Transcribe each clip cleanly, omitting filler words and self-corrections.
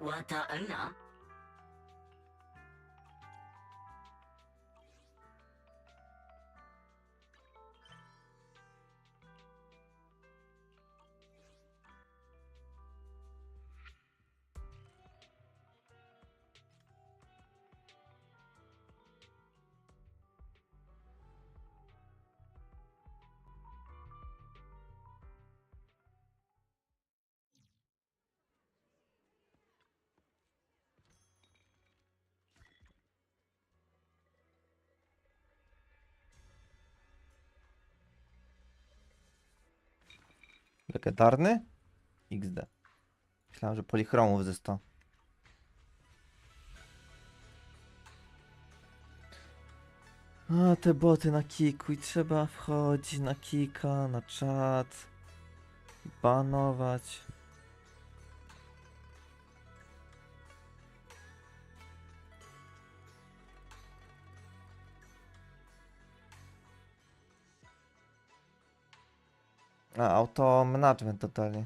وطأنا. Legendarny? XD. Myślałem, że polichromów ze 100. A te boty na kiku i trzeba wchodzić na kika, na czat. Banować. A, auto management totalnie.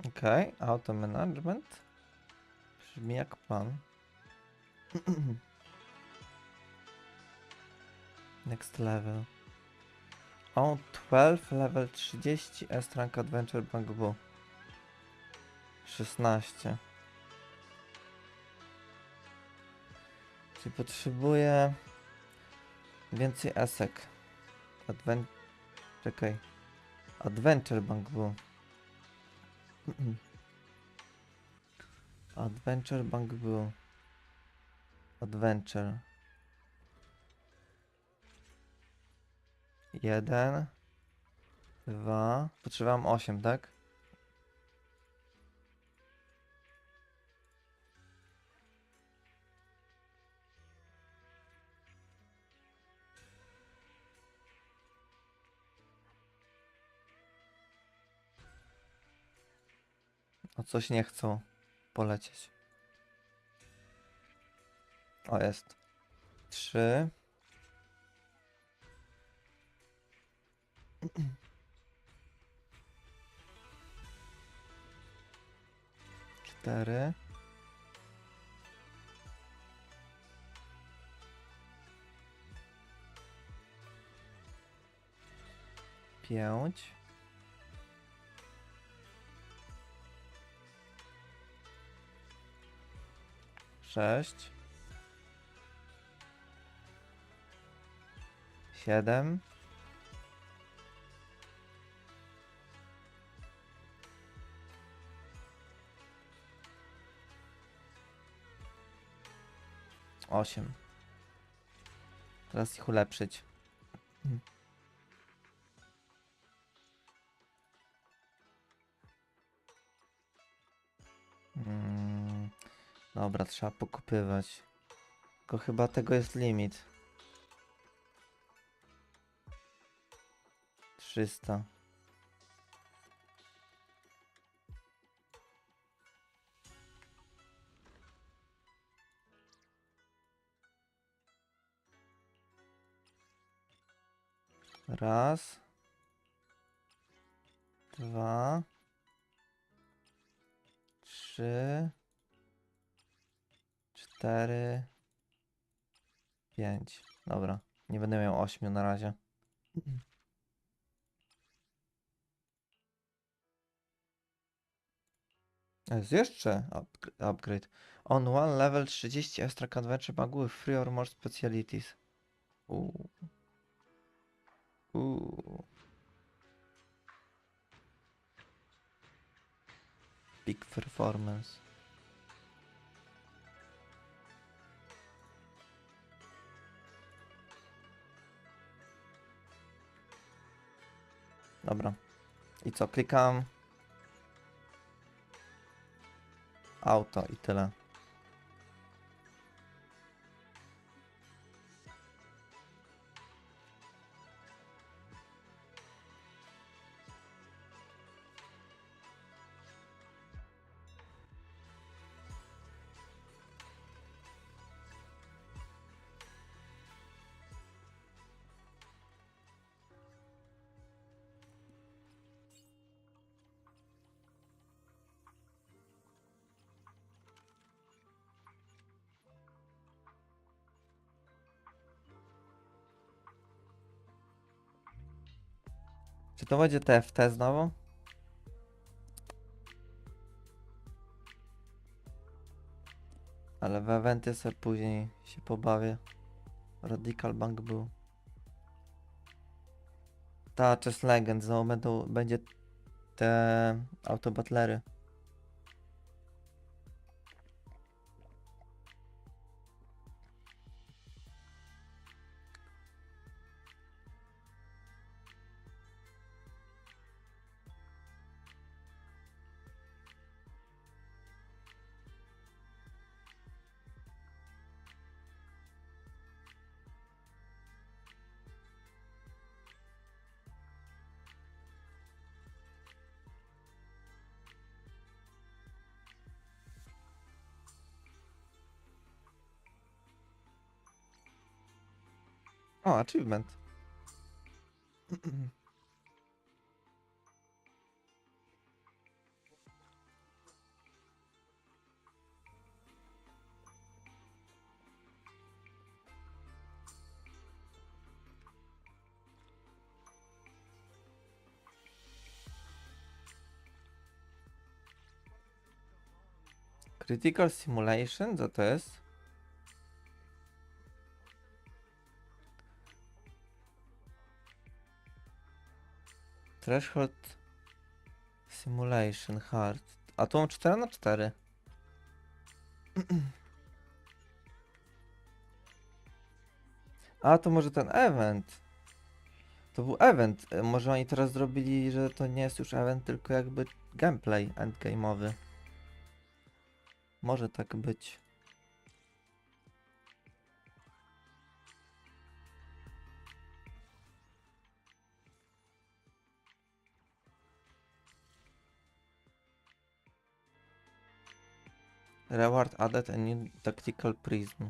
Okej, auto management. Brzmi jak plan. Next level. O, 12, level 30, S-Rank Adventure Bugaboo. 16. Czyli potrzebuję więcej esek. Czekaj. Adventure Bugaboo. Adventure Bugaboo. Adventure. 1, 2. Potrzebowałem 8, tak? O, coś nie chcą polecieć. O, jest. 3. 4. 5. 6. 7. 8. Teraz ich ulepszyć. Mm, dobra, trzeba pokupywać. Tylko chyba tego jest limit. 300. Raz. 2. 3. 4. 5. Dobra. Nie będę miał 8 na razie. Jest jeszcze upgrade. On one level 30 extra adventure bug with 3 or more specialities. Uuu. Uuu. Big performance. Dobra. I co? Klikam. Auto i tyle. Czy to będzie TFT znowu? Ale w eventy sobie później się pobawię. Radical Bank był. Ta Chess Legend znowu będzie te autobatlery. O, achievement. Critical Simulation? Co to jest? Threshold Simulation Hard. A tu mam 4 na 4. A to może ten event. To był event. Może oni teraz zrobili, że to nie jest już event, tylko jakby gameplay endgame'owy. Może tak być. Reward added a new tactical prism.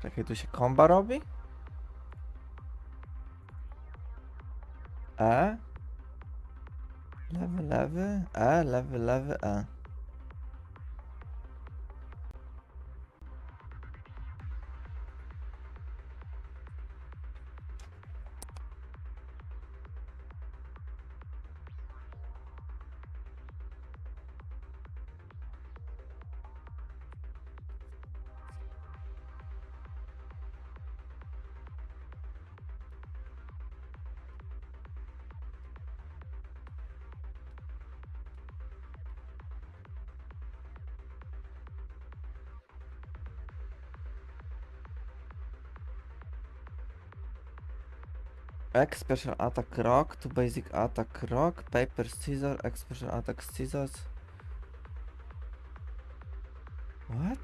Czekaj, tu się komba robi? E? Lewy, lewy, E, lewy, lewy, E. X special attack rock, to basic attack rock, paper scissors, X special attack scissors. What?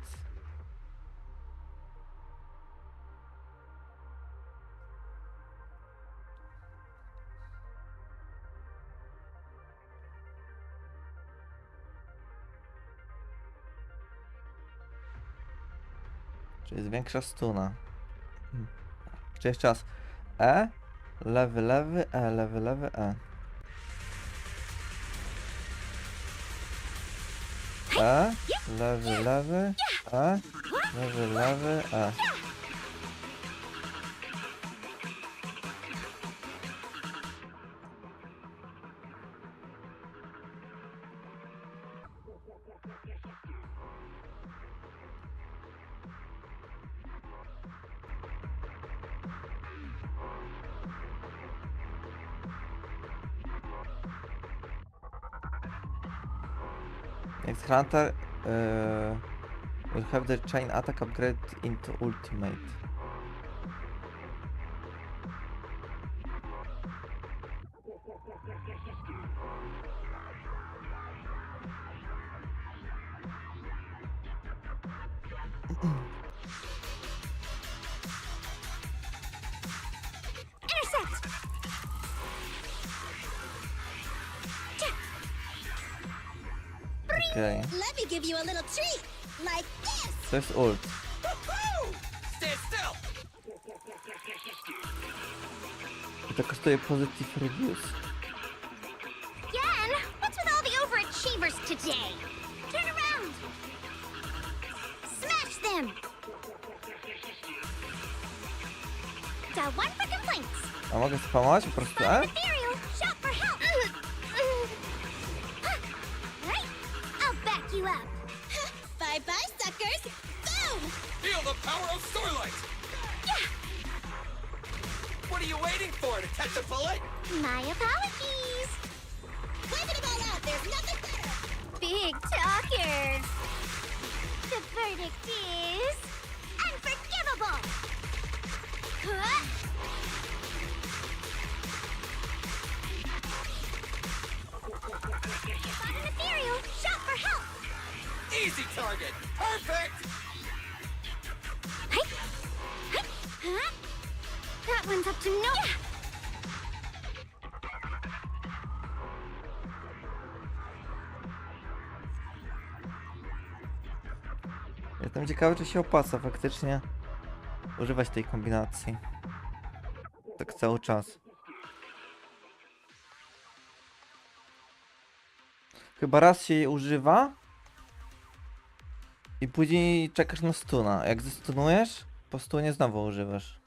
Czyli jest większa stuna. Czy jeszcze raz? E, lewy, lewy, E, lewy, lewy, E. E, lewy, lewy, E, lewy, lewy, E. Next Hunter will have the chain attack upgrade into ultimate. Intercept! Okej. Let me give you a little treat, like this! To jest ult. Stand still! I to kosztuje positive reviews. Yan, what's with all the overachievers today? Turn around! Smash them! Dial 1 for complaints. A mogę spamować po prostu, Spot an ethereal, shout for help! Right? I'll back you up. Bye-bye, suckers! Boom! Feel the power of Starlight! What are you waiting for, to catch a bullet? My apologies. Waving them all out, there's nothing better. Big talker. The verdict is unforgivable. Huh? Spot an ethereal, shout for help. Easy target! Perfect! Hey. Hey. Huh? That one's up to no. Jestem ciekawy, czy się opłaca faktycznie używać tej kombinacji. Tak cały czas. Chyba raz się jej używa i później czekasz na stuna. Jak zestunujesz, po stunie znowu używasz.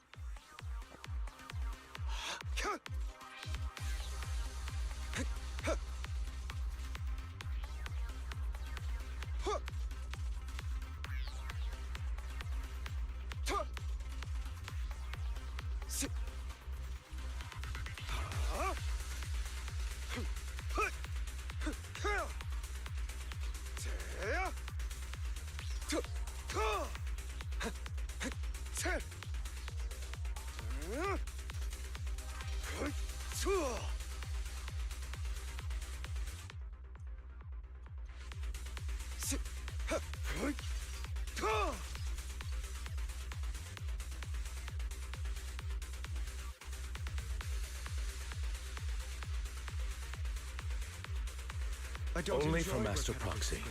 Only for Master Proxy.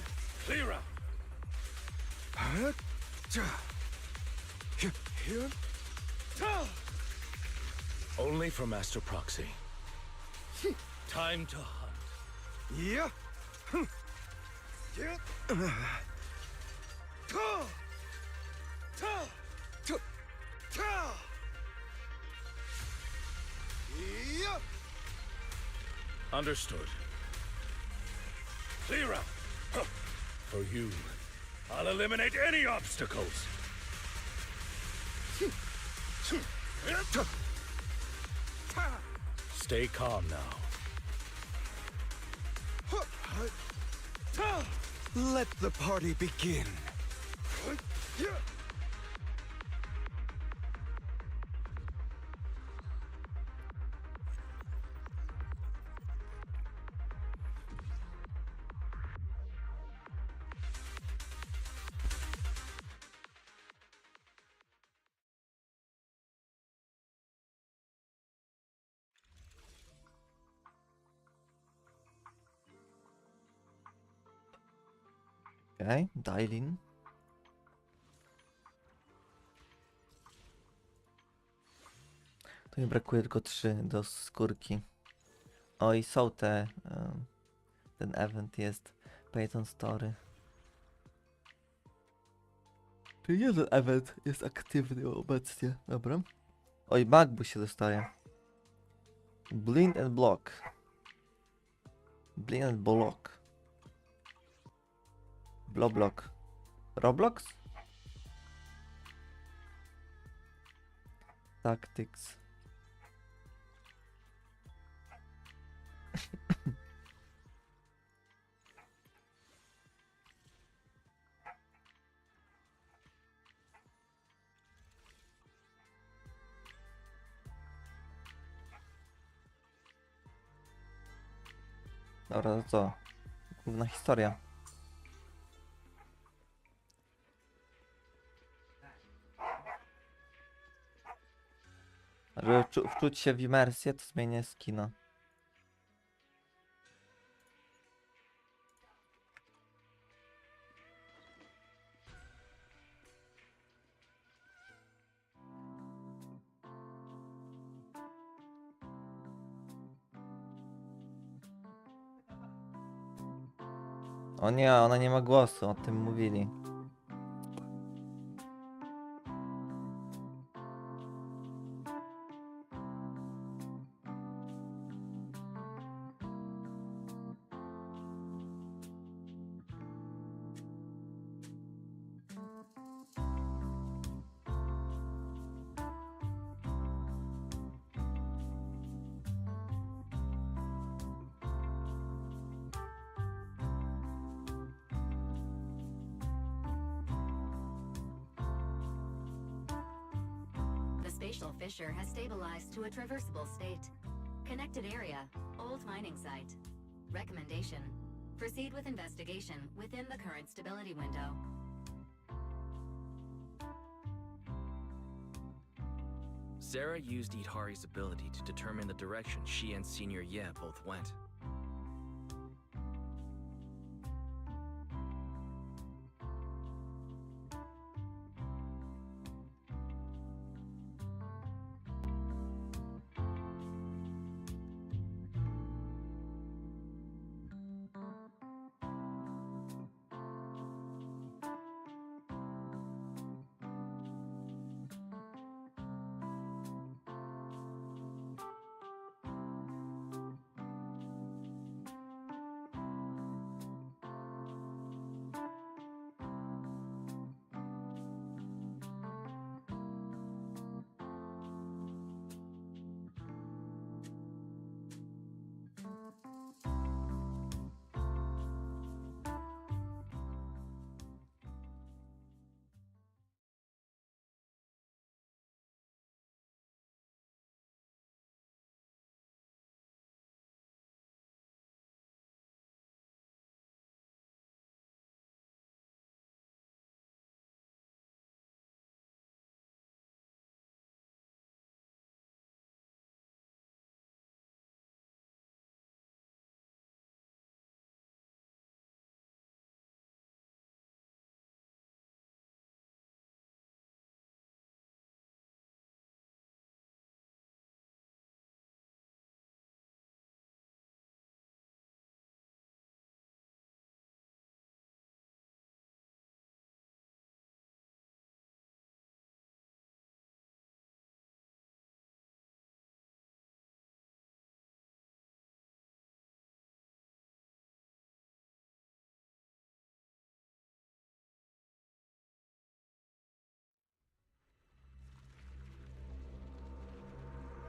Clear out! Only for Master Proxy. Time to hunt. Yeah. Understood. Clear out! For you, I'll eliminate any obstacles. Stay calm now. Let the party begin. Okej, dial-in. Tu mi brakuje tylko 3 do skórki. O i są te... ten event jest Payton Story. Czyli jeden event jest aktywny obecnie. Dobra. Oj, MacBook się dostaje. Blind and Block. Blind and Block. Bloblock. Roblox? Tactics. Dobra, to co? Główna historia. wczuć się w imersję, to zmienię skina. O nie, ona nie ma głosu, o tym mówili. The spatial fissure has stabilized to a traversable state. Connected area, old mining site. Recommendation: proceed with investigation within the current stability window. Zara used Idhari's ability to determine the direction she and Senior Ye both went.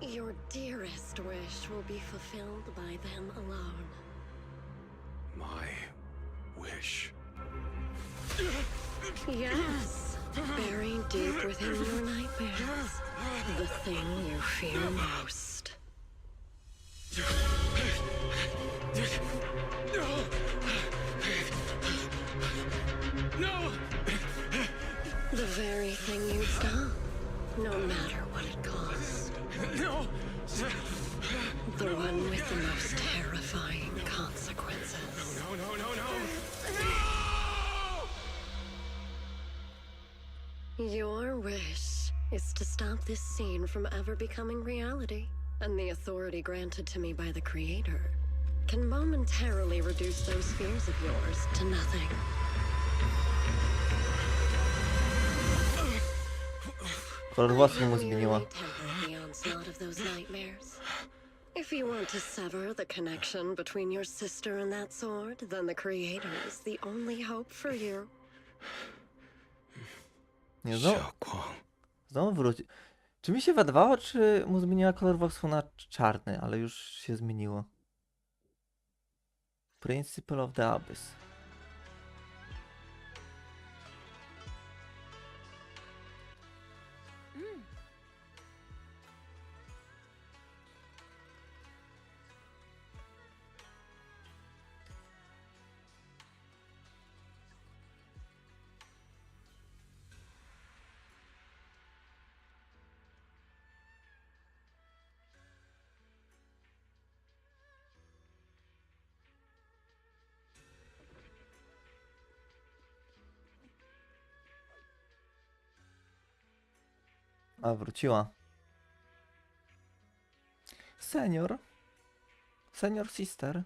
Your dearest wish will be fulfilled by them alone. My wish. Yes, buried deep within your nightmares. The thing you fear most. No! The very thing you'd stop, no matter what it cost. No! The one with the most terrifying consequences. No! Your wish is to stop this scene from ever becoming reality, and the authority granted to me by the Creator can momentarily reduce those fears of yours to nothing. Kolor włosów mu zmieniła. Merely temper the onslaught of those nightmares. If you want to sever the connection between your sister and that sword, then the Creator is the only hope for you. Nie, Xiaoguang. znowu wróci. Czy mi się wydawało, czy mu zmieniła kolor włosów na czarny, ale już się zmieniło. Principle of the Abyss. A, wróciła. Senior. Senior sister.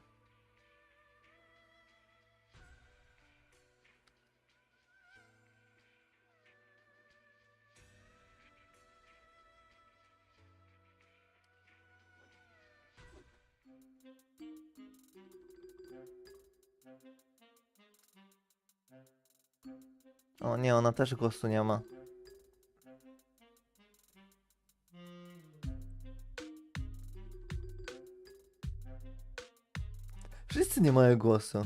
O nie, ona też głosu nie ma. Wszyscy nie mają głosu.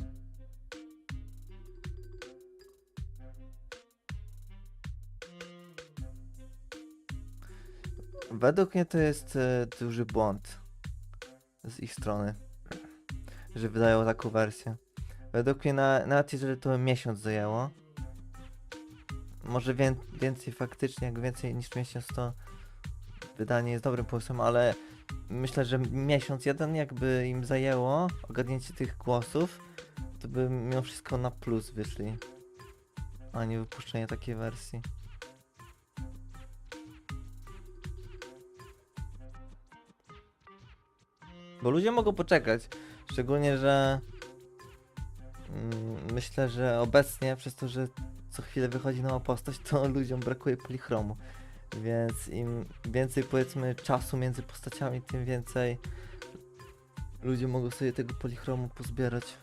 Według mnie to jest duży błąd z ich strony, że wydają taką wersję. Według mnie nawet jeżeli to miesiąc zajęło, może więcej faktycznie, jak więcej niż miesiąc, to wydanie jest dobrym pomysłem, ale myślę, że miesiąc jeden jakby im zajęło ogarnięcie tych głosów, to by mimo wszystko na plus wyszli, a nie wypuszczenie takiej wersji. Bo ludzie mogą poczekać, szczególnie, że myślę, że obecnie przez to, że co chwilę wychodzi nowa postać, to ludziom brakuje polichromu. Więc im więcej powiedzmy czasu między postaciami, tym więcej ludzie mogą sobie tego polichromu pozbierać.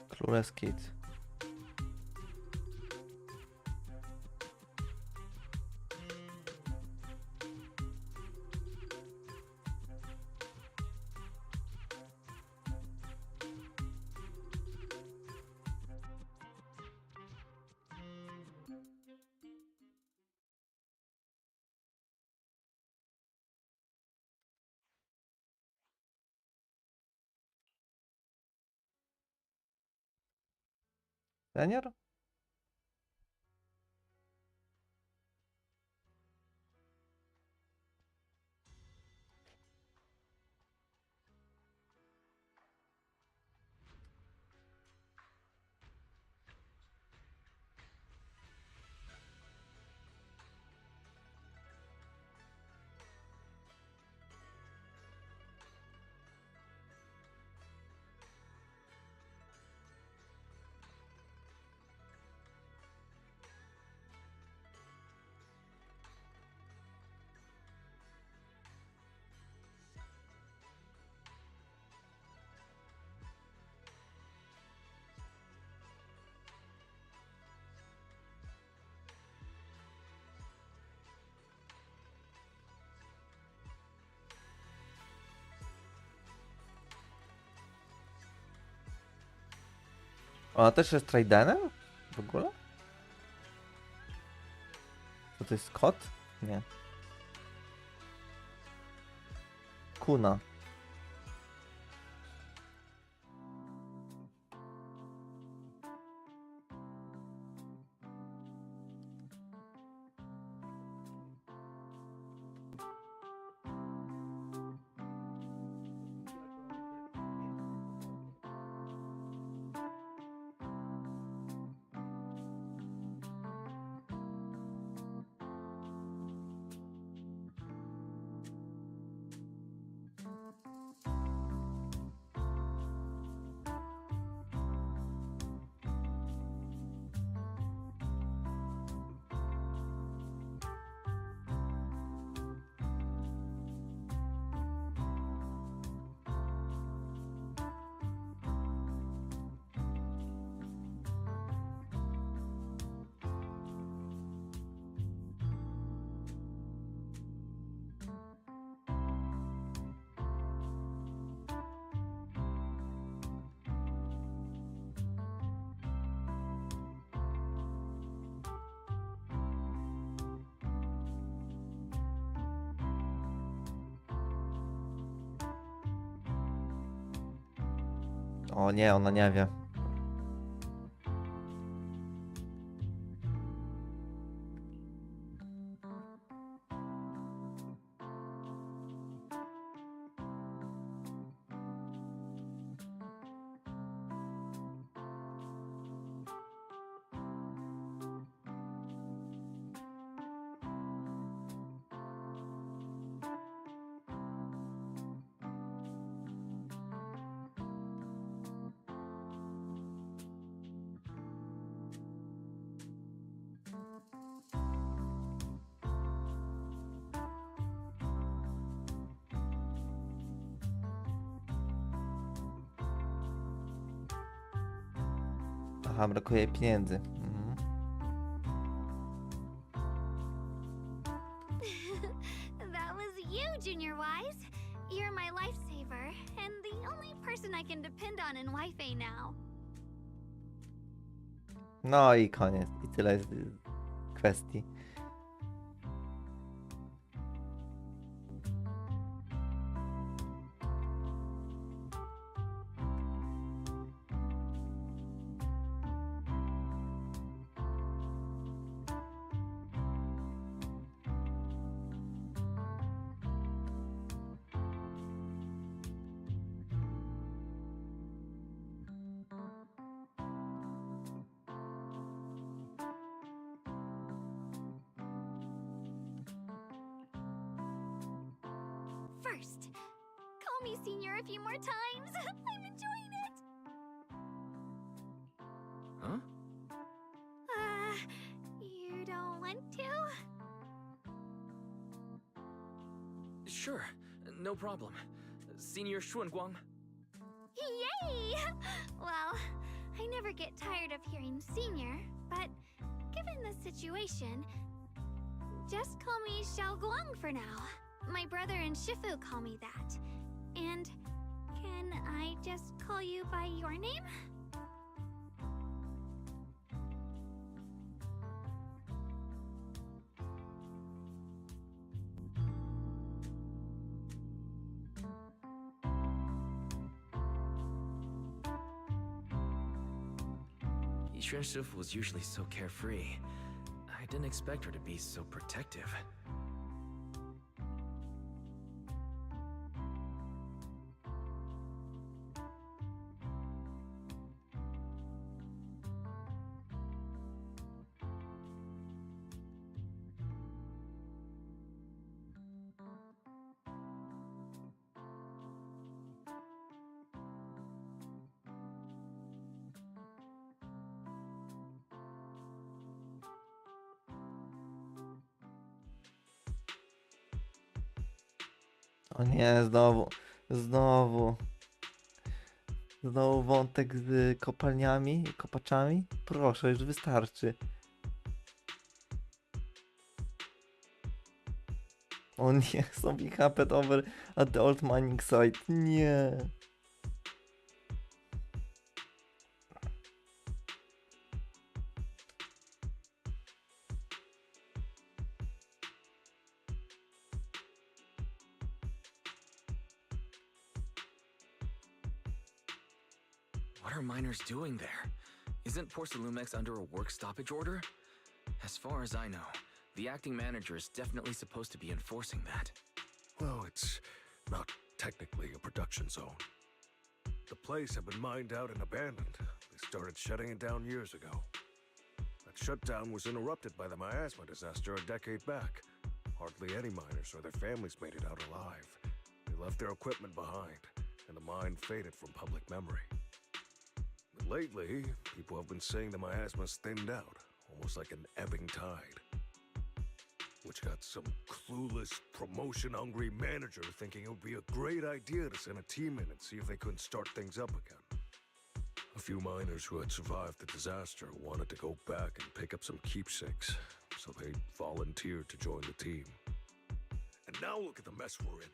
Królewski Kid. Senior? Ona też jest Traidenem? W ogóle? To jest kot? Nie. Kuna. O nie, ona nie wie. Aha, brakuje pieniędzy. Mhm. That was you, Junior Wise. You're my lifesaver, and the only person I can depend on in Wi-Fi now. No i koniec. I tyle jest kwestii. First, call me Senior a few more times. I'm enjoying it. Huh? You don't want to? Sure, no problem. Senior Xuanguang. Yay! Well, I never get tired of hearing Senior, but given the situation, just call me Xiaoguang for now. My brother and Shifu call me that. And can I just call you by your name? Yixuan Shifu was usually so carefree. I didn't expect her to be so protective. O nie, znowu wątek z kopalniami, kopaczami. Proszę, już wystarczy. O nie, something happened over at the old mining site. Nie. What are miners doing there? Isn't Porcelumex under a work stoppage order? As far as I know, the acting manager is definitely supposed to be enforcing that. Well, it's not technically a production zone. The place had been mined out and abandoned. They started shutting it down years ago. That shutdown was interrupted by the miasma disaster a decade back. Hardly any miners or their families made it out alive. They left their equipment behind, and the mine faded from public memory. But lately, people have been saying the miasma's thinned out, almost like an ebbing tide. Which got some clueless, promotion-hungry manager thinking it would be a great idea to send a team in and see if they couldn't start things up again. A few miners who had survived the disaster wanted to go back and pick up some keepsakes, so they volunteered to join the team. And now look at the mess we're in.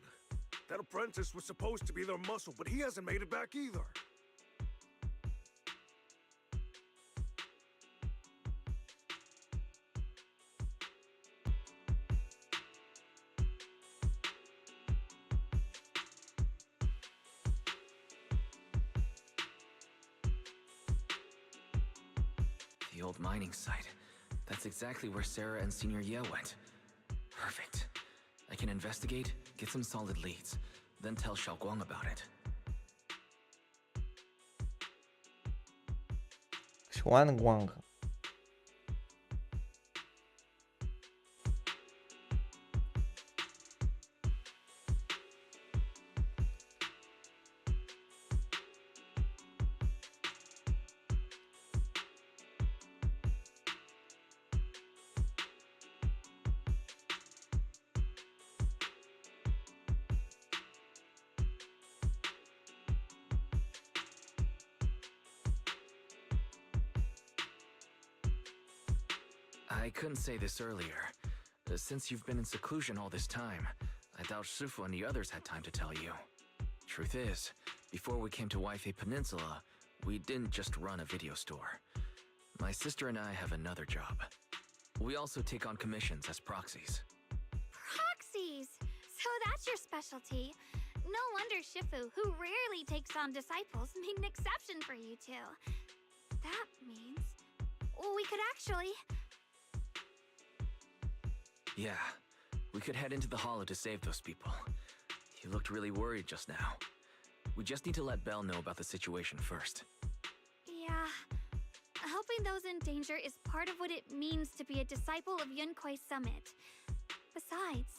That apprentice was supposed to be their muscle, but he hasn't made it back either. The old mining site. That's exactly where Sarah and Senior Ye went. Perfect. I can investigate, get some solid leads, then tell Xiaoguang about it. xuan guang. I couldn't say this earlier. Since you've been in seclusion all this time, I doubt Shifu and the others had time to tell you. Truth is, before we came to Wi-Fi Peninsula, we didn't just run a video store. My sister and I have another job. We also take on commissions as proxies. Proxies! So that's your specialty. No wonder Shifu, who rarely takes on disciples, made an exception for you two. That means we could actually... Yeah, we could head into the hollow to save those people. You looked really worried just now. We just need to let Belle know about the situation first. Yeah. Helping those in danger is part of what it means to be a disciple of Yunkuei Summit. Besides,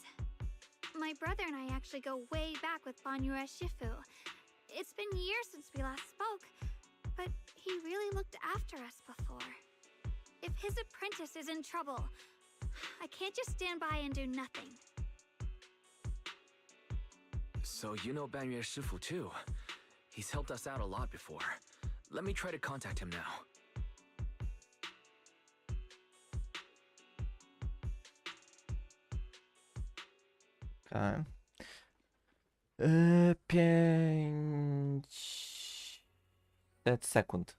my brother and I actually go way back with Banyue Shifu. It's been years since we last spoke, but he really looked after us before. If his apprentice is in trouble, I can't just stand by and do nothing. So you know Banyue Shifu too. He's helped us out a lot before. Let me try to contact him now. Okay. 500 sekund.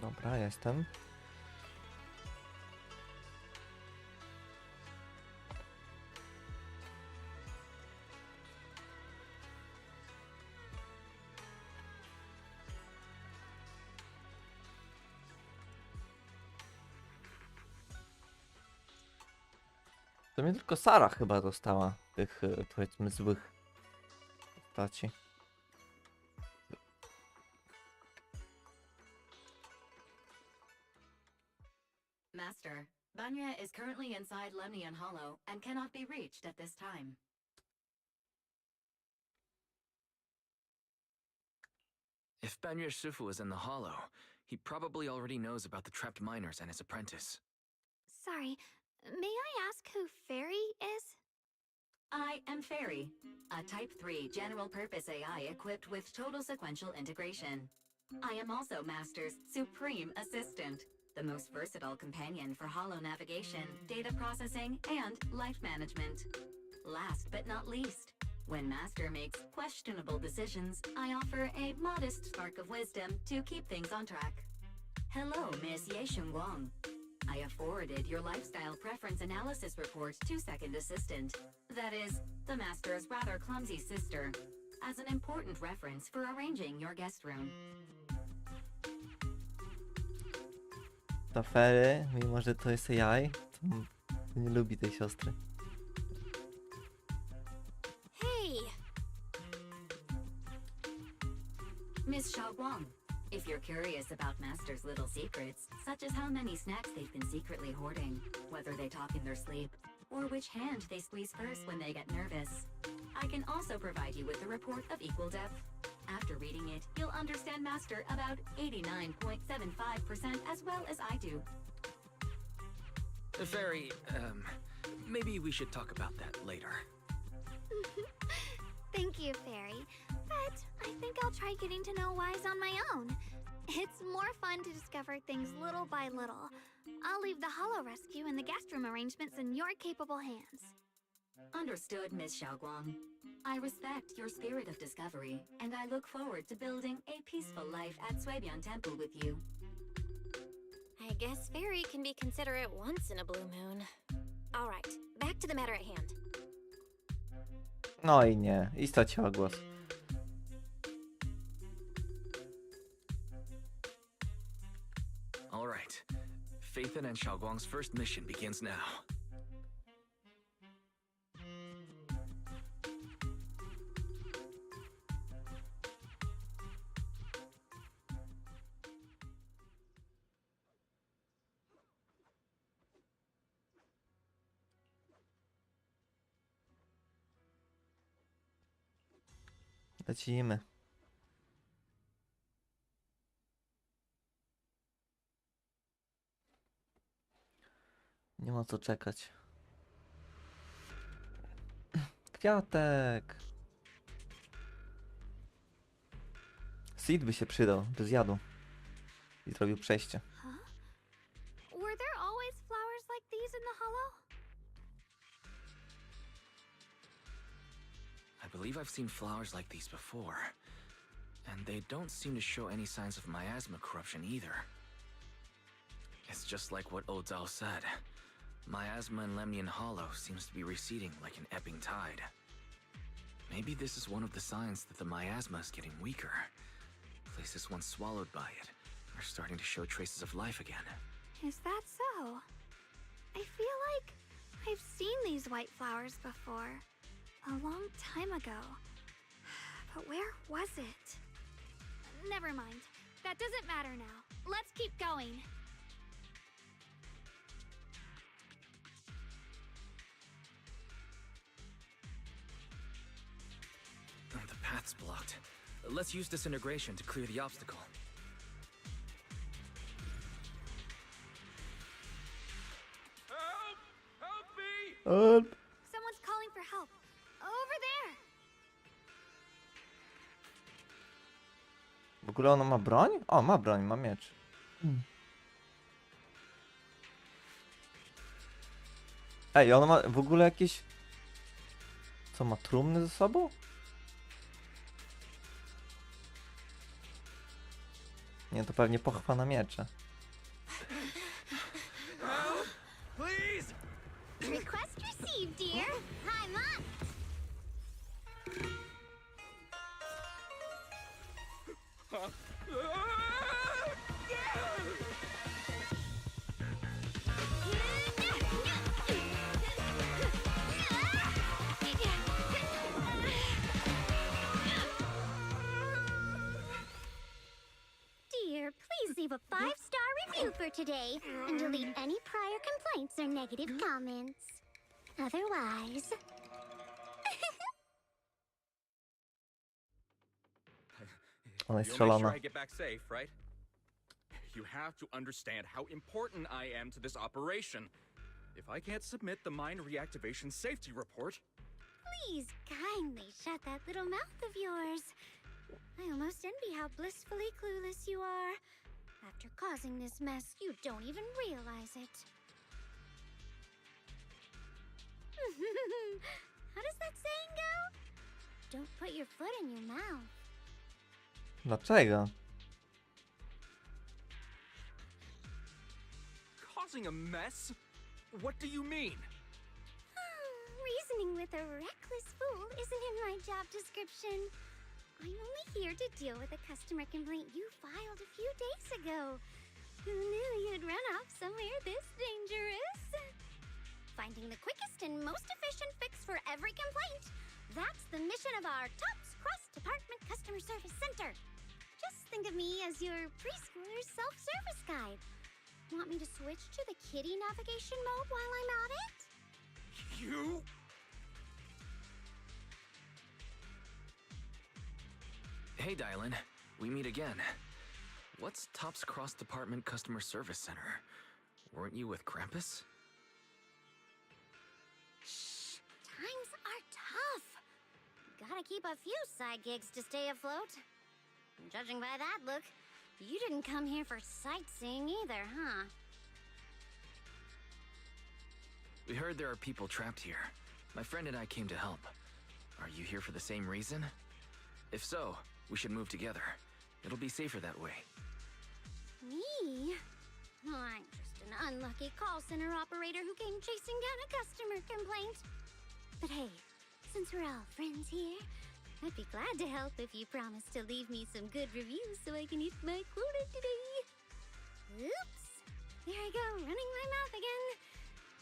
Dobra, jestem. To mnie tylko Sara chyba dostała tych, powiedzmy, złych postaci. Master, Banya is currently inside Lemnian Hollow and cannot be reached at this time. If Banyer Shifu is in the hollow, he probably already knows about the trapped miners and his apprentice. Sorry, may I ask who Fairy is? I am Fairy, a Type 3 general-purpose AI equipped with total sequential integration. I am also Master's supreme assistant, the most versatile companion for hollow navigation, data processing, and life management. Last but not least, when Master makes questionable decisions, I offer a modest spark of wisdom to keep things on track. Hello, Miss Ye Shengguang. I have forwarded your lifestyle preference analysis report to Second Assistant, that is, the Master's rather clumsy sister, as an important reference for arranging your guest room. Ta Fairy, mimo że to jest AI, to nie lubi tej siostry. Hey! Miss Xiaoguang, if you're curious about Master's little secrets, such as how many snacks they've been secretly hoarding, whether they talk in their sleep, or which hand they squeeze first when they get nervous, I can also provide you with a report of equal depth. After reading it, you'll understand Master about 89.75% as well as I do. Fairy, maybe we should talk about that later. Thank you, Fairy. But I think I'll try getting to know Wise on my own. It's more fun to discover things little by little. I'll leave the hollow rescue and the guest room arrangements in your capable hands. Understood, Miss Xiaoguang. I respect your spirit of discovery, and I look forward to building a peaceful life at Suibian Temple with you. I guess Fairy can be considerate once in a blue moon. All right, back to the matter at hand. No i nie, i straciła głos. All right. Faithin and Xiaoguang's first mission begins now. Lecimy. Nie ma co czekać. Kwiatek! Seed by się przydał, by zjadł. I zrobił przejście. Huh? Were there always flowers like these in the hollow? I believe I've seen flowers like these before. And they don't seem to show any signs of miasma corruption either. It's just like what Old Zhao said. Miasma in Lemnian Hollow seems to be receding like an ebbing tide. Maybe this is one of the signs that the miasma is getting weaker. Places once swallowed by it are starting to show traces of life again. Is that so? I feel like I've seen these white flowers before. A long time ago. But where was it? Never mind. That doesn't matter now. Let's keep going. The path's blocked. Let's use disintegration to clear the obstacle. Help! Help me! Someone's calling for help. Over there! W ogóle ona ma broń? O, ma broń, ma miecz. Ej, ona ma w ogóle jakieś... Co, ma trumny ze sobą? Nie, to pewnie pochwa na miecze. Help! Please! Request received, dear. I'm up. today and delete any prior complaints or negative comments. Otherwise... Ona jest You'll make sure szalona. I get back safe, right? You have to understand how important I am to this operation. If I can't submit the mine reactivation safety report... Please kindly shut that little mouth of yours. I almost envy how blissfully clueless you are. After causing this mess, you don't even realize it. How does that saying go? Don't put your foot in your mouth. Dlaczego? Causing a mess? What do you mean? Reasoning with a reckless fool isn't in my job description. I'm only here to deal with a customer complaint you filed a few days ago. Who knew you'd run off somewhere this dangerous? Finding the quickest and most efficient fix for every complaint. That's the mission of our TOPS Cross-Department Customer Service Center. Just think of me as your preschooler's self-service guide. Want me to switch to the kiddie navigation mode while I'm at it? You? Hey, Dylan. We meet again. What's Top's Cross Department Customer Service Center? Weren't you with Krampus? Shh. Times are tough. Gotta keep a few side gigs to stay afloat. Judging by that look, you didn't come here for sightseeing either, huh? We heard there are people trapped here. My friend and I came to help. Are you here for the same reason? If so, we should move together. It'll be safer that way. Me? Oh, I'm just an unlucky call center operator who came chasing down a customer complaint. But hey, since we're all friends here, I'd be glad to help if you promise to leave me some good reviews so I can hit my quota today. Oops. There I go, running my mouth again.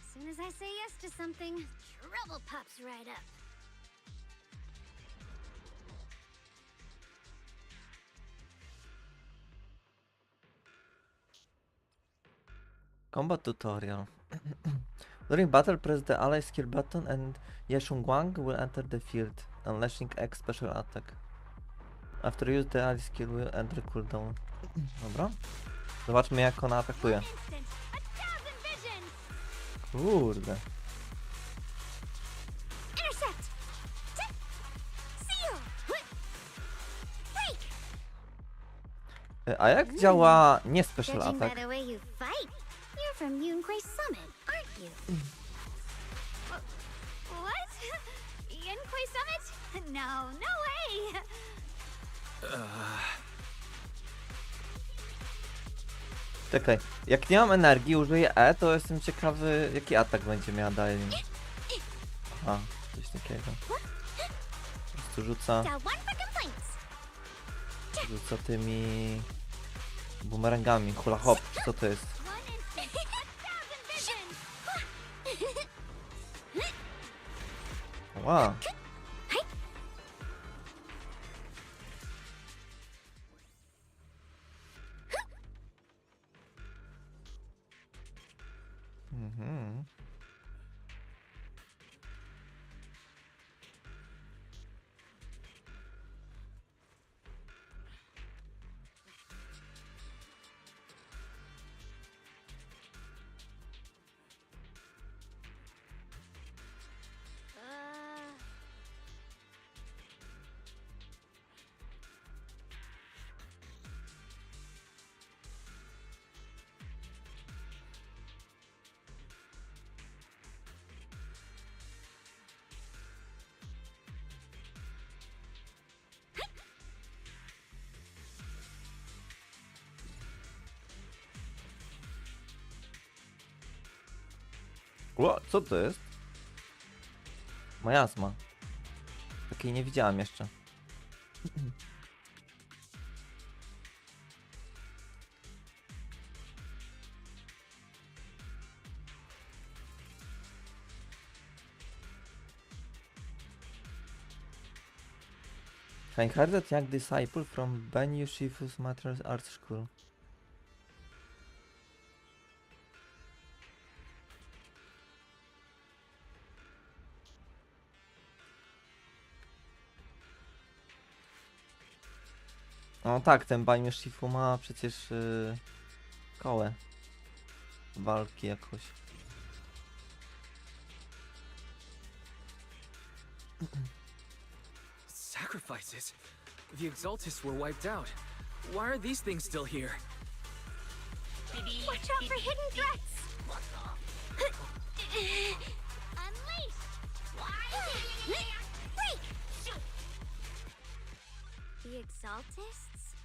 As soon as I say yes to something, trouble pops right up. Combat tutorial. During battle, press the ally skill button and Yeshung Wang will enter the field, unleashing X special attack. After use, the ally skill will enter cooldown. Dobra. Zobaczmy, jak ona atakuje. Kurde. Intercept! Seal! Break! A jak działa nie special Judging by attack? the way you fight, you're from Yunquay Summit, aren't you? What? Yunquay Summit? No, no way! Czekaj, jak nie mam energii, użyję E, to jestem ciekawy, jaki atak będzie miała dalej. Aha, coś takiego. Po prostu rzuca tymi bumerangami, hula hop, co to jest? Wow. Mhm. O, co to jest? Miasma. Takiej nie widziałem jeszcze. I heard that young disciple from Benyu Shifu's Martial Arts School. No tak, ten Bajmy Shifu ma przecież kołę walki jakoś. Sacrifices? The Exaltists were wiped out. Why are these things still here? Watch out for hidden threats! Unleash! Break! The Exaltists?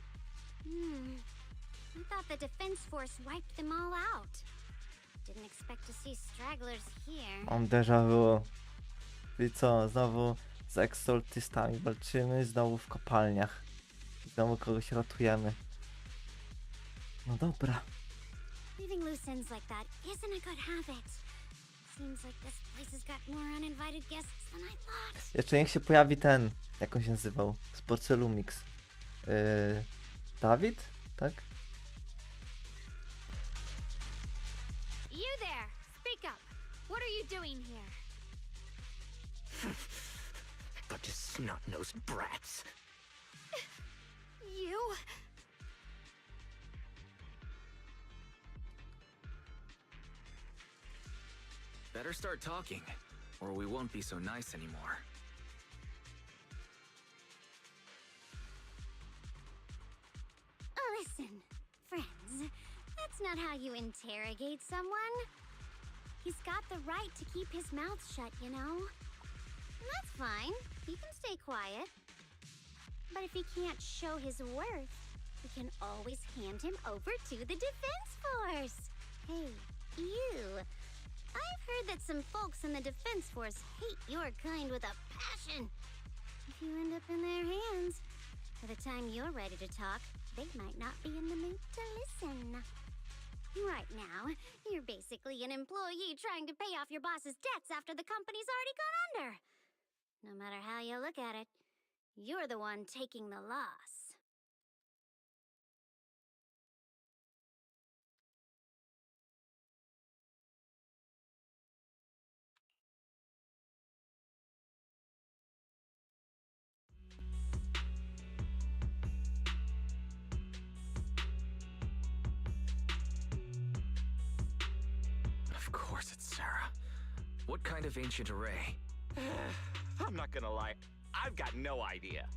I thought the defense force wiped them all out. Didn't expect to see stragglers here. Mam déjà vu. I co, znowu z Exaltistami walczymy, znowu w kopalniach. Znowu kogoś ratujemy. No dobra. Leaving loose ends like that isn't a good habit. Seems like this place has got more uninvited guests than I thought. Jeszcze niech się pojawi ten, jak on się nazywał, z Porcelumix. Dawid? Tak? You there! Speak up! What are you doing here? But snot-nosed brats. You? Better start talking, or we won't be so nice anymore. Listen, friends, that's not how you interrogate someone. He's got the right to keep his mouth shut, you know? And that's fine. He can stay quiet. But if he can't show his worth, we can always hand him over to the defense force. Hey, you. I've heard that some folks in the defense force hate your kind with a passion. If you end up in their hands, by the time you're ready to talk, they might not be in the mood to listen. Right now, you're basically an employee trying to pay off your boss's debts after the company's already gone under. No matter how you look at it, you're the one taking the loss. Of course it's Sarah. What kind of ancient array? I'm not gonna lie, I've got no idea.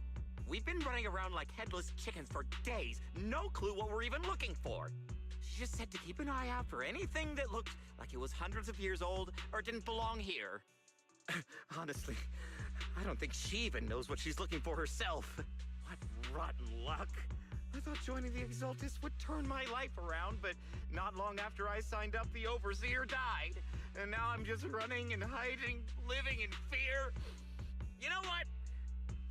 We've been running around like headless chickens for days, no clue what we're even looking for. She just said to keep an eye out for anything that looked like it was hundreds of years old or didn't belong here. Honestly, I don't think she even knows what she's looking for herself. What rotten luck. I thought joining the Exaltists would turn my life around, but not long after I signed up, the Overseer died. And now I'm just running and hiding, living in fear. You know what?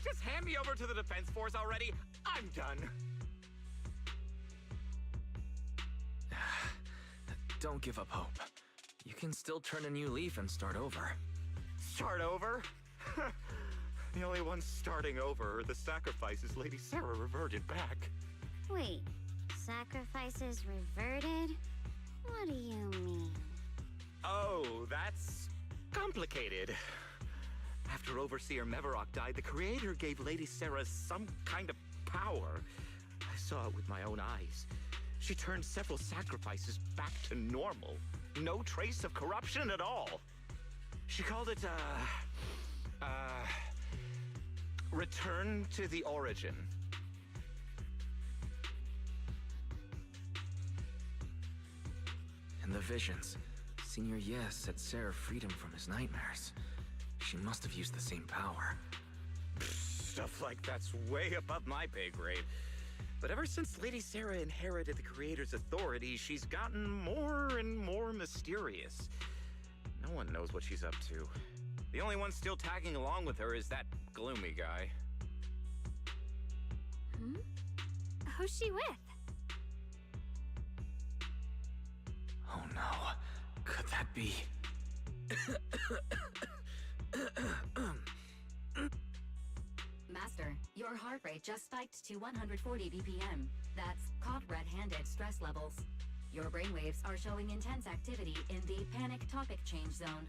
Just hand me over to the defense force already. I'm done. Don't give up hope. You can still turn a new leaf and start over. Start over? The only ones starting over are the sacrifices Lady Sarah reverted back. Wait, sacrifices reverted? What do you mean? Oh, that's complicated. After Overseer Mevarok died, the Creator gave Lady Sarah some kind of power. I saw it with my own eyes. She turned several sacrifices back to normal. No trace of corruption at all. She called it, Return to the Origin. And the visions. Senior Yes set Sarah freedom from his nightmares. She must have used the same power. Stuff like that's way above my pay grade. But ever since Lady Sarah inherited the Creator's authority, she's gotten more and more mysterious. No one knows what she's up to. The only one still tagging along with her is that gloomy guy. Who's she with? Oh no. Could that be? Master, your heart rate just spiked to 140 BPM. That's caught red-handed stress levels. Your brainwaves are showing intense activity in the panic topic change zone.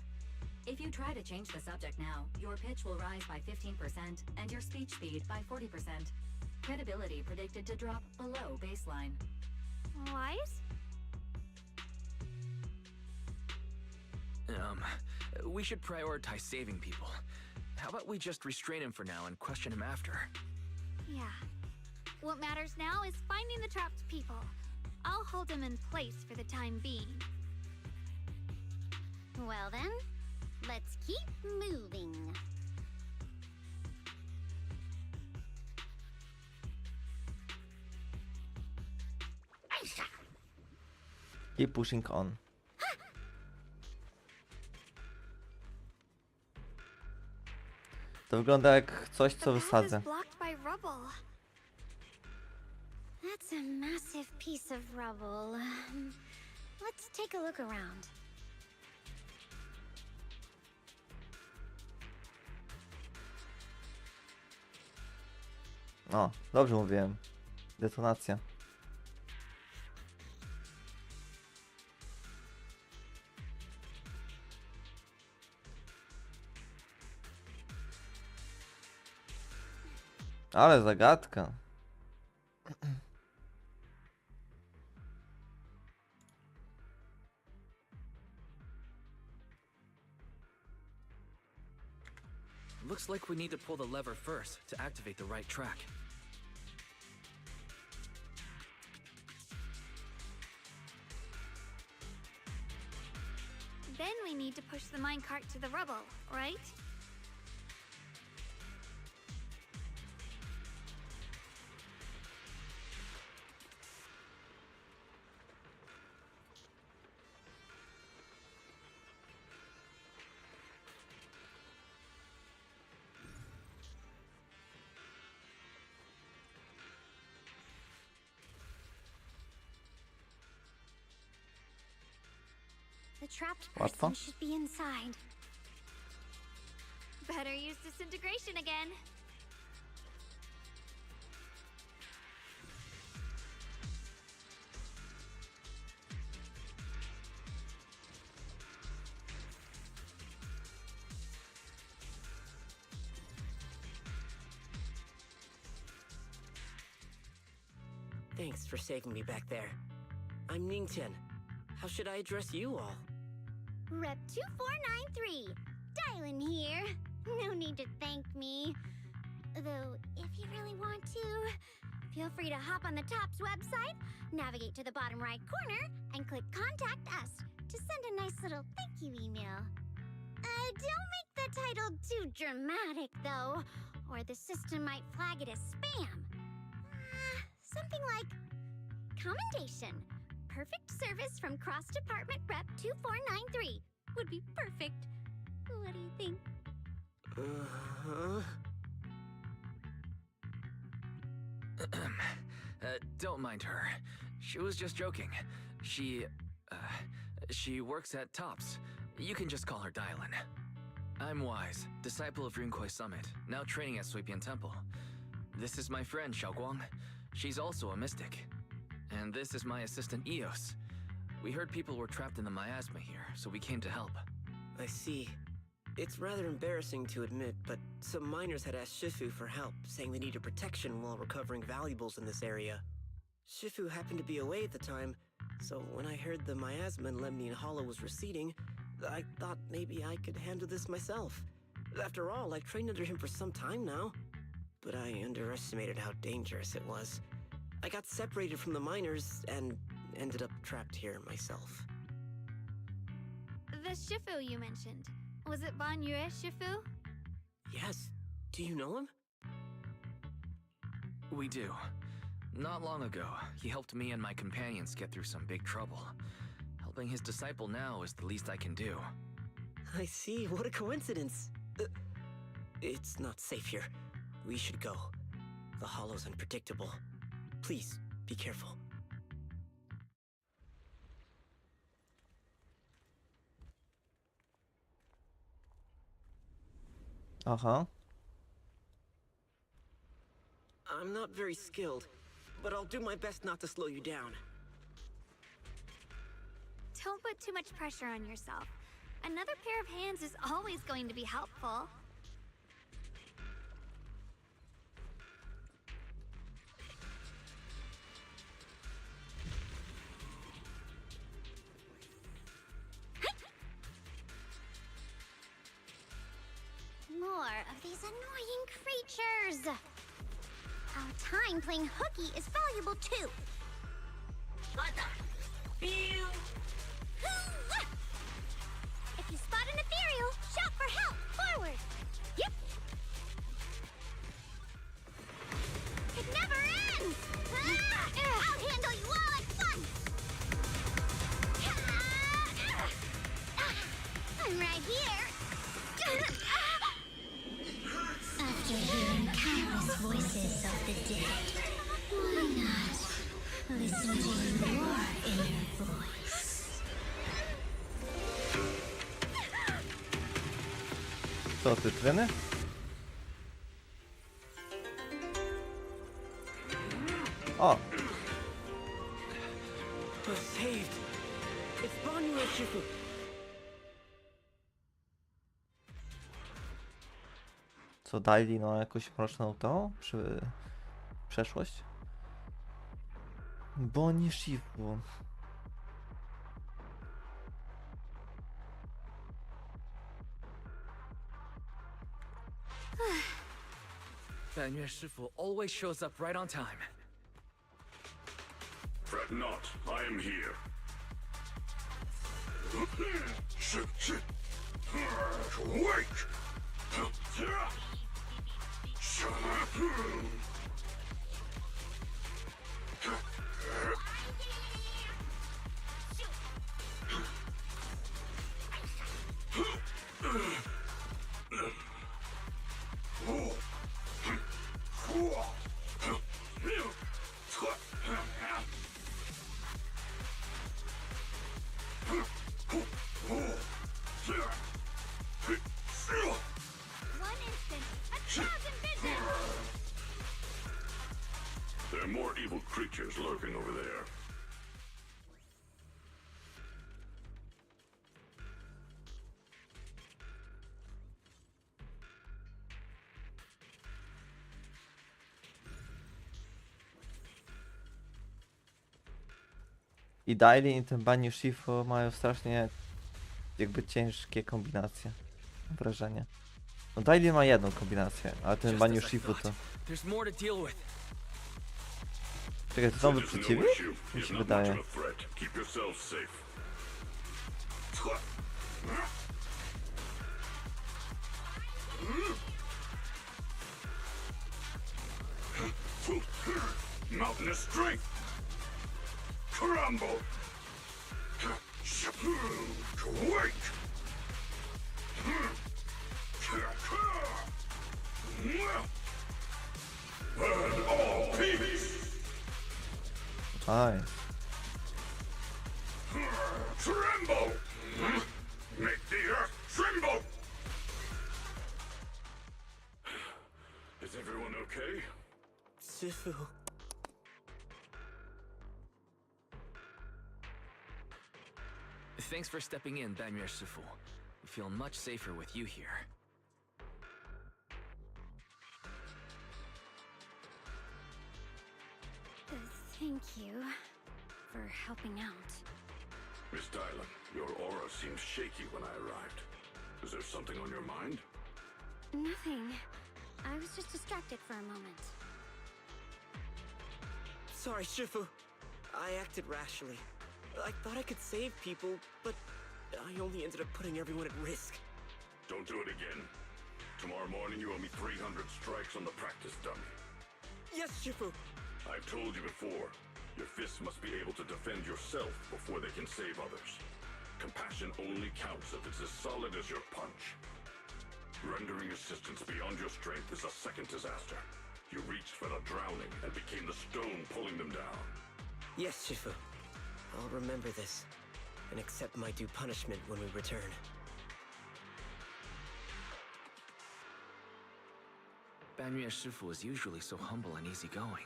If you try to change the subject now, your pitch will rise by 15% and your speech speed by 40%. Credibility predicted to drop below baseline. Wise? We should prioritize saving people. How about we just restrain him for now and question him after? Yeah. What matters now is finding the trapped people. I'll hold them in place for the time being. Well then, let's keep moving. Keep pushing on. To wygląda jak coś, co The path is wysadzę. blocked by rubble. That's a massive piece of rubble. Let's take a look around. O, dobrze mówiłem. Detonacja. Ale zagadka. Looks like we need to pull the lever first to activate the right track. Then we need to push the minecart to the rubble, right? The trapped Łatwo? person should be inside. Better use disintegration again. Thanks for saving me back there. I'm Ning. How should I address you all? Rep 2493. Dylan here. No need to thank me. Though, if you really want to, feel free to hop on the TOPS website, navigate to the bottom right corner, and click Contact Us to send a nice little thank you email. Don't make the title too dramatic, though, or the system might flag it as spam. Something like, Commendation. Perfect service from Cross Department Rep 2493 would be perfect. What do you think? Don't mind her. She was just joking. She works at TOPS. You can just call her Dylan. I'm Wise, disciple of Rinkwei Summit, now training at Suipian Temple. This is my friend Xiaoguang. She's also a mystic. And this is my assistant Eos. We heard people were trapped in the miasma here, so we came to help. I see. It's rather embarrassing to admit, but some miners had asked Shifu for help, saying they needed protection while recovering valuables in this area. Shifu happened to be away at the time, so when I heard the miasma in Lemnian Hollow was receding, I thought maybe I could handle this myself. After all, I've trained under him for some time now. But I underestimated how dangerous it was. I got separated from the miners and ended up trapped here myself. The Shifu you mentioned. Was it Ban Yue Shifu? Yes. Do you know him? We do. Not long ago, he helped me and my companions get through some big trouble. Helping his disciple now is the least I can do. I see. What a coincidence. It's not safe here. We should go. The hollow's unpredictable. Please, be careful. Aha. I'm not very skilled, but I'll do my best not to slow you down. Don't put too much pressure on yourself. Another pair of hands is always going to be helpful. annoying creatures! Our time playing hooky is valuable too. What the? If you spot an ethereal, shout for help! Forward! Yep! It never ends! I'll handle you all at once! I'm right here! After hearing countless voices of the dead, why not listen to your inner voice? Co ty, treny? O! We're saved. It's Banyu and Shifu. Co dali, no jakąś mroczną tą przeszłość? Bo nie Shifu. Banyue Shifu always shows up right on time. Fret not, I am here. Wake! One instant, 1,000 visions! There are more evil creatures lurking over there. I Daily i ten Banyu Shifu mają strasznie jakby ciężkie kombinacje. Mam wrażenie. No Daily ma jedną kombinację, ale ten Just Banyu as I Shifu thought. to... There's more to deal with. Czekaj, to nowy It is no przeciwnik? issue. Mi He's się not much wydaje. of a threat. Keep yourselves safe. Mountainous strength! Crumble! Wait! Burn all peace! Aj. Tremble! Make the earth tremble! Is everyone okay? Shifu. Thanks for stepping in, Banyue Shifu. We feel much safer with you here. Thank you for helping out. Miss Dylan, your aura seemed shaky when I arrived. Is there something on your mind? Nothing. I was just distracted for a moment. Sorry, Shifu. I acted rashly. I thought I could save people, but I only ended up putting everyone at risk. Don't do it again. Tomorrow morning you owe me 300 strikes on the practice dummy. Yes, Shifu. I've told you before, your fists must be able to defend yourself before they can save others. Compassion only counts if it's as solid as your punch. Rendering assistance beyond your strength is a second disaster. You reached for the drowning and became the stone pulling them down. Yes, Shifu. I'll remember this and accept my due punishment when we return. Banyue Shifu is usually so humble and easygoing.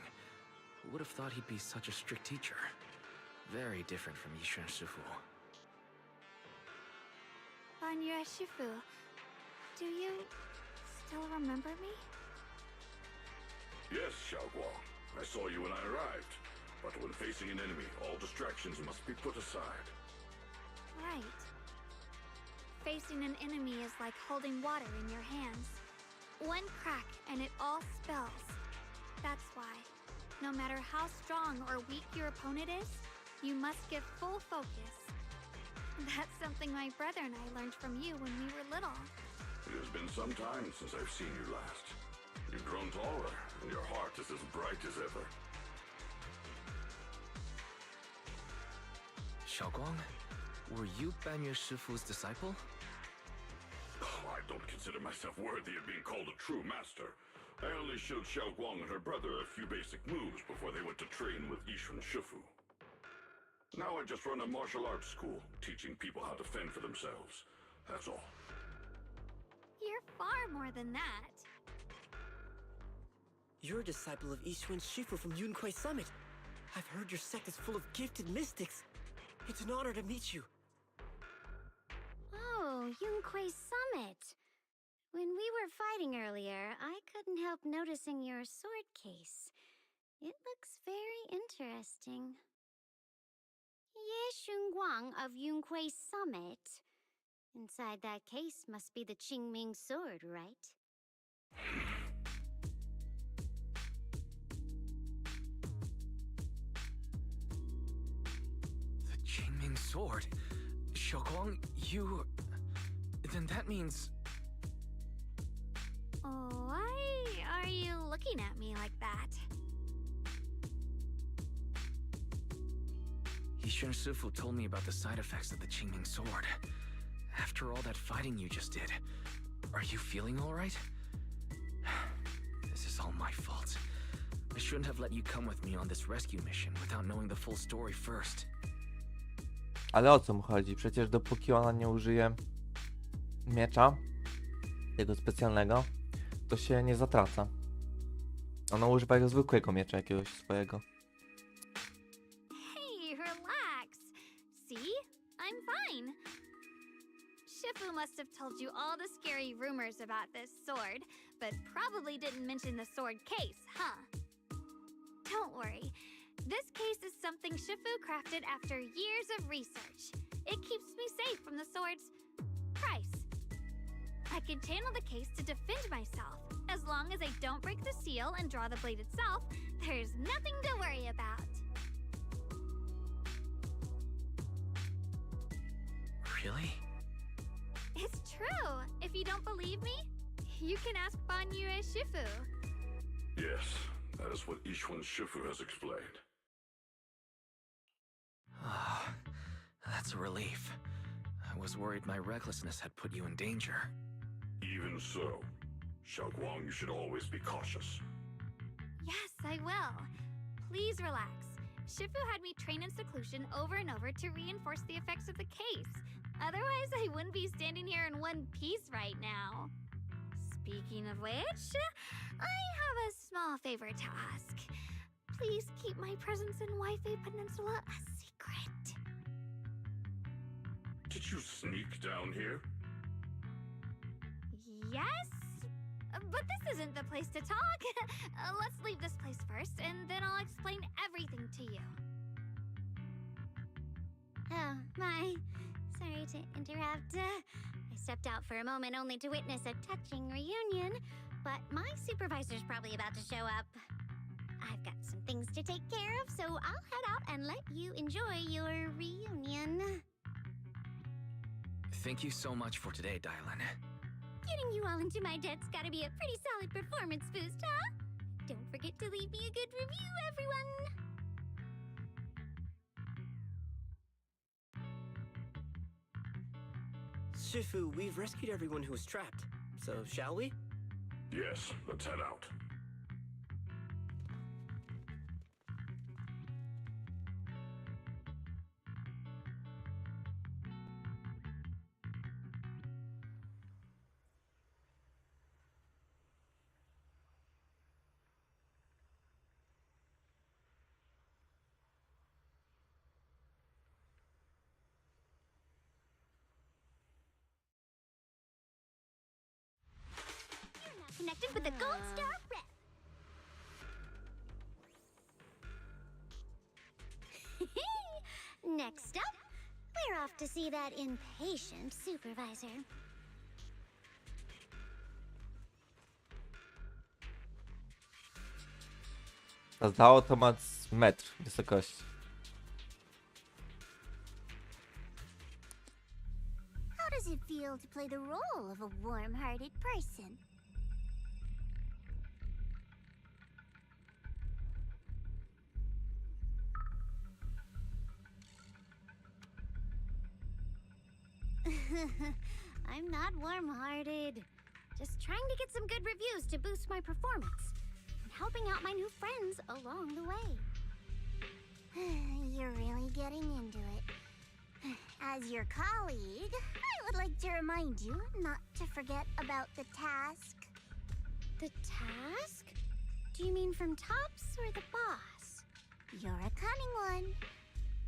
Who would have thought he'd be such a strict teacher? Very different from Yishan Shifu. Banyue Shifu, do you still remember me? Yes, Xiaoguang. I saw you when I arrived. But when facing an enemy, all distractions must be put aside. Right. Facing an enemy is like holding water in your hands. One crack and it all spills. That's why, no matter how strong or weak your opponent is, you must give full focus. That's something my brother and I learned from you when we were little. It has been some time since I've seen you last. You've grown taller, and your heart is as bright as ever. Xiaoguang, were you Banyue Shifu's disciple? Oh, I don't consider myself worthy of being called a true master. I only showed Xiaoguang and her brother a few basic moves before they went to train with Yishun Shifu. Now I just run a martial arts school, teaching people how to fend for themselves. That's all. You're far more than that. You're a disciple of Yishun Shifu from Yunquai Summit. I've heard your sect is full of gifted mystics. It's an honor to meet you. Oh, Yunquai Summit. When we were fighting earlier, I couldn't help noticing your sword case. It looks very interesting. Ye Shunguang of Yunquai Summit. Inside that case must be the Qingming sword, right? The Qingming sword? Xiaoguang, you... Then that means... Why are you looking at me like that? Yishun Shifu told me about the side effects of the Qingming sword. After all that fighting you just did, are you feeling all right? This is all my fault. I shouldn't have let you come with me on this rescue mission without knowing the full story first. Ale o co mu chodzi? Przecież dopóki ona nie użyje miecza, tego specjalnego, to się nie zatraca. Ona używa jego zwykłego miecza, jakiegoś swojego. Hey, relax. See? I'm fine. Shifu must have told you all the scary rumors about this sword, but probably didn't mention the sword case, huh? Don't worry. This case is something Shifu crafted after years of research. It keeps me safe from the sword's price. I can channel the case to defend myself. As long as I don't break the seal and draw the blade itself, there's nothing to worry about. Really? It's true. If you don't believe me, you can ask Banyue Shifu. Yes, that is what Yishun Shifu has explained. Ah, that's a relief. I was worried my recklessness had put you in danger. Even so, Xiaoguang, you should always be cautious. Yes, I will. Please relax. Shifu had me train in seclusion over and over to reinforce the effects of the case. Otherwise, I wouldn't be standing here in one piece right now. Speaking of which, I have a small favor to ask. Please keep my presence in Wi-Fi Peninsula a secret. Did you sneak down here? Yes? But this isn't the place to talk. Let's leave this place first, and then I'll explain everything to you. Oh, my. Sorry to interrupt. I stepped out for a moment only to witness a touching reunion, but my supervisor's probably about to show up. I've got some things to take care of, so I'll head out and let you enjoy your reunion. Thank you so much for today, Dylan. Getting you all into my debt's gotta be a pretty solid performance boost, huh? Don't forget to leave me a good review, everyone! Shifu, we've rescued everyone who was trapped. So, shall we? Yes, let's head out. Connected with the Gold Star Rep. Next up, we're off to see that impatient supervisor. Zdało to ma metr wysokości. How does it feel to play the role of a warm-hearted person? I'm not warm-hearted. Just trying to get some good reviews to boost my performance. And helping out my new friends along the way. You're really getting into it. As your colleague, I would like to remind you not to forget about the task. The task? Do you mean from Tops or the boss? You're a cunning one.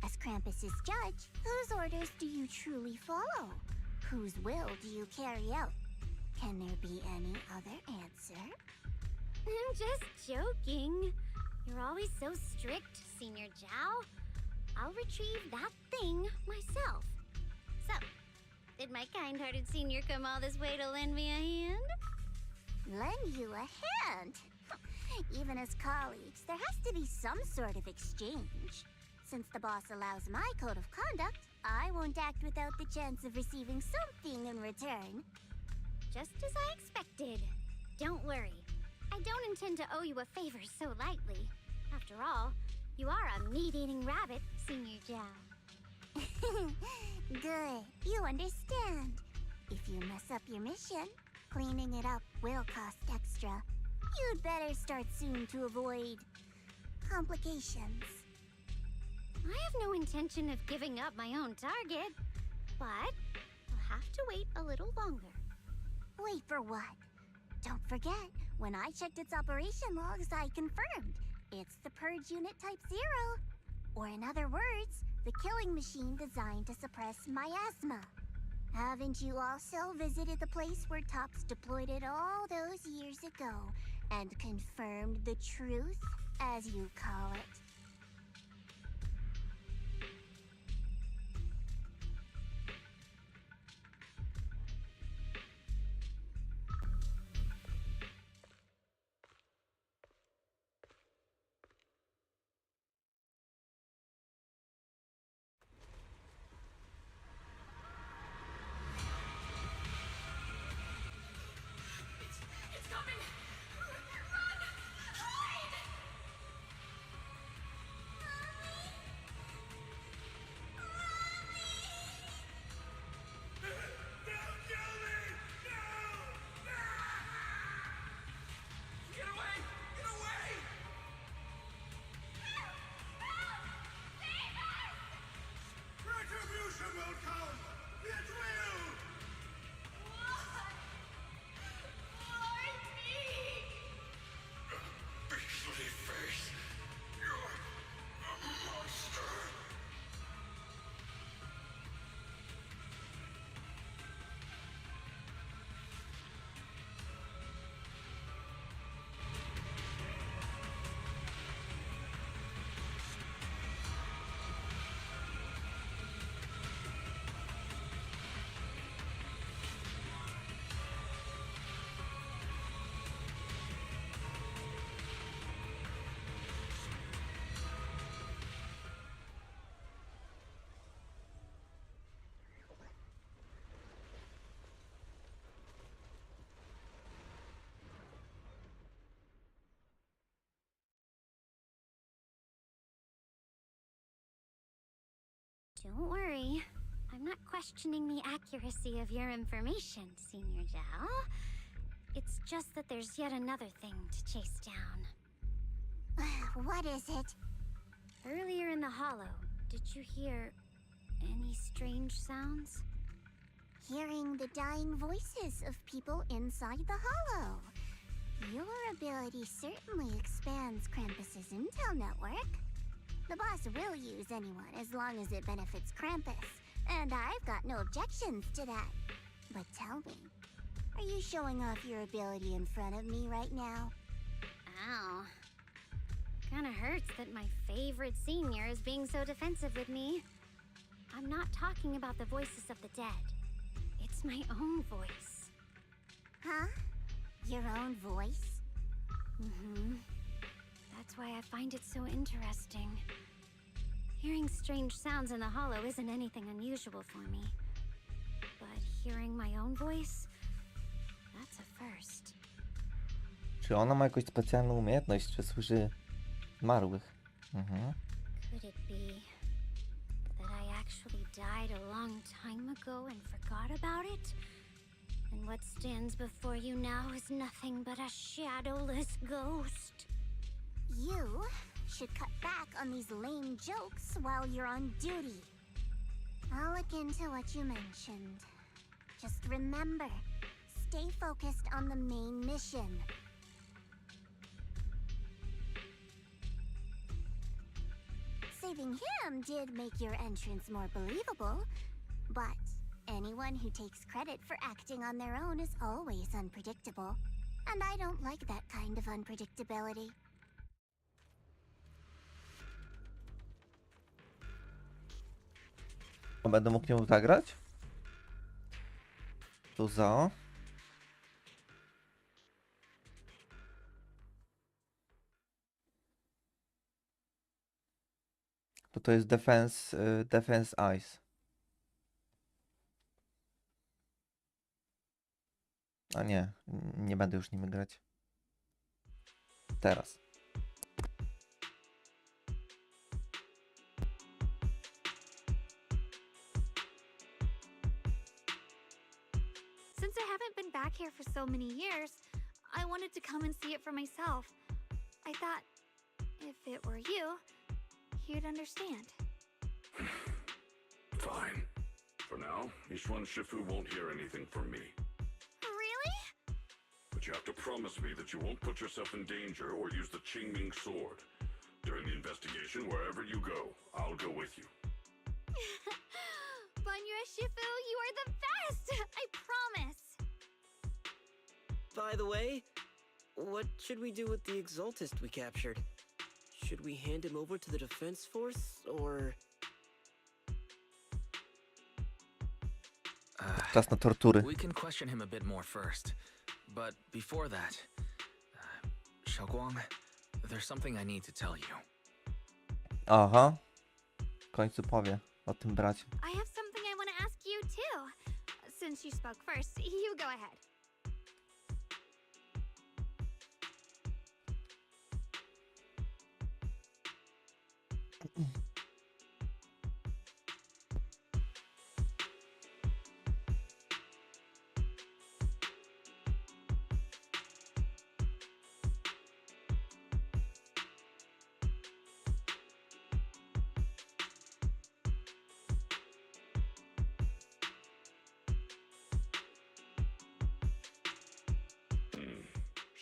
As Krampus's judge, whose orders do you truly follow? Whose will do you carry out? Can there be any other answer? I'm just joking. You're always so strict, Senior Zhao. I'll retrieve that thing myself. So, did my kind-hearted senior come all this way to lend me a hand? Lend you a hand? Even as colleagues, there has to be some sort of exchange. Since the boss allows my code of conduct, I won't act without the chance of receiving something in return. Just as I expected. Don't worry. I don't intend to owe you a favor so lightly. After all, you are a meat-eating rabbit, Senior Zhao. Good, you understand. If you mess up your mission, cleaning it up will cost extra. You'd better start soon to avoid complications. I have no intention of giving up my own target, but I'll have to wait a little longer. Wait for what? Don't forget, when I checked its operation logs, I confirmed. It's the Purge Unit Type 0. Or in other words, the killing machine designed to suppress miasma. Haven't you also visited the place where Tops deployed it all those years ago and confirmed the truth, as you call it? Don't worry. I'm not questioning the accuracy of your information, Senior Zhao. It's just that there's yet another thing to chase down. What is it? Earlier in the hollow, did you hear any strange sounds? Hearing the dying voices of people inside the hollow. Your ability certainly expands Krampus's intel network. The boss will use anyone as long as it benefits Krampus, and I've got no objections to that. But tell me, are you showing off your ability in front of me right now? Ow. Kinda hurts that my favorite senior is being so defensive with me. I'm not talking about the voices of the dead. It's my own voice. Huh? Your own voice? Mm-hmm. That's why I find it so interesting. Hearing strange sounds in the hollow isn't anything unusual for me. But hearing my own voice, that's a first. Czy ona ma jakąś specjalną umiejętność, czy słyszy zmarłych? Mhm. Could it be that I actually died a long time ago and forgot about it? And what stands before you now is nothing but a shadowless ghost. You should cut back on these lame jokes while you're on duty. I'll look into what you mentioned. Just remember, stay focused on the main mission. Saving him did make your entrance more believable, but anyone who takes credit for acting on their own is always unpredictable. And I don't like that kind of unpredictability. Będę mógł nią zagrać? To za... Bo to jest Defense Ice. A nie, nie będę już nimi grać. Teraz. Since I haven't been back here for so many years, I wanted to come and see it for myself. I thought, if it were you, you'd understand. Fine. For now, Ishwan Shifu won't hear anything from me. Really? But you have to promise me that you won't put yourself in danger or use the Qingming sword. During the investigation, wherever you go, I'll go with you. Banya Shifu, you are the best! I promise! By the way, what should we do with the Exaltist we captured? Should we hand him over to the defense force, or... Czas na tortury. We can question him a bit more first. But before that, Xiaoguang, there's something I need to tell you. Aha. W końcu powie o tym bracie. I have something I want to ask you too. Since you spoke first, you go ahead.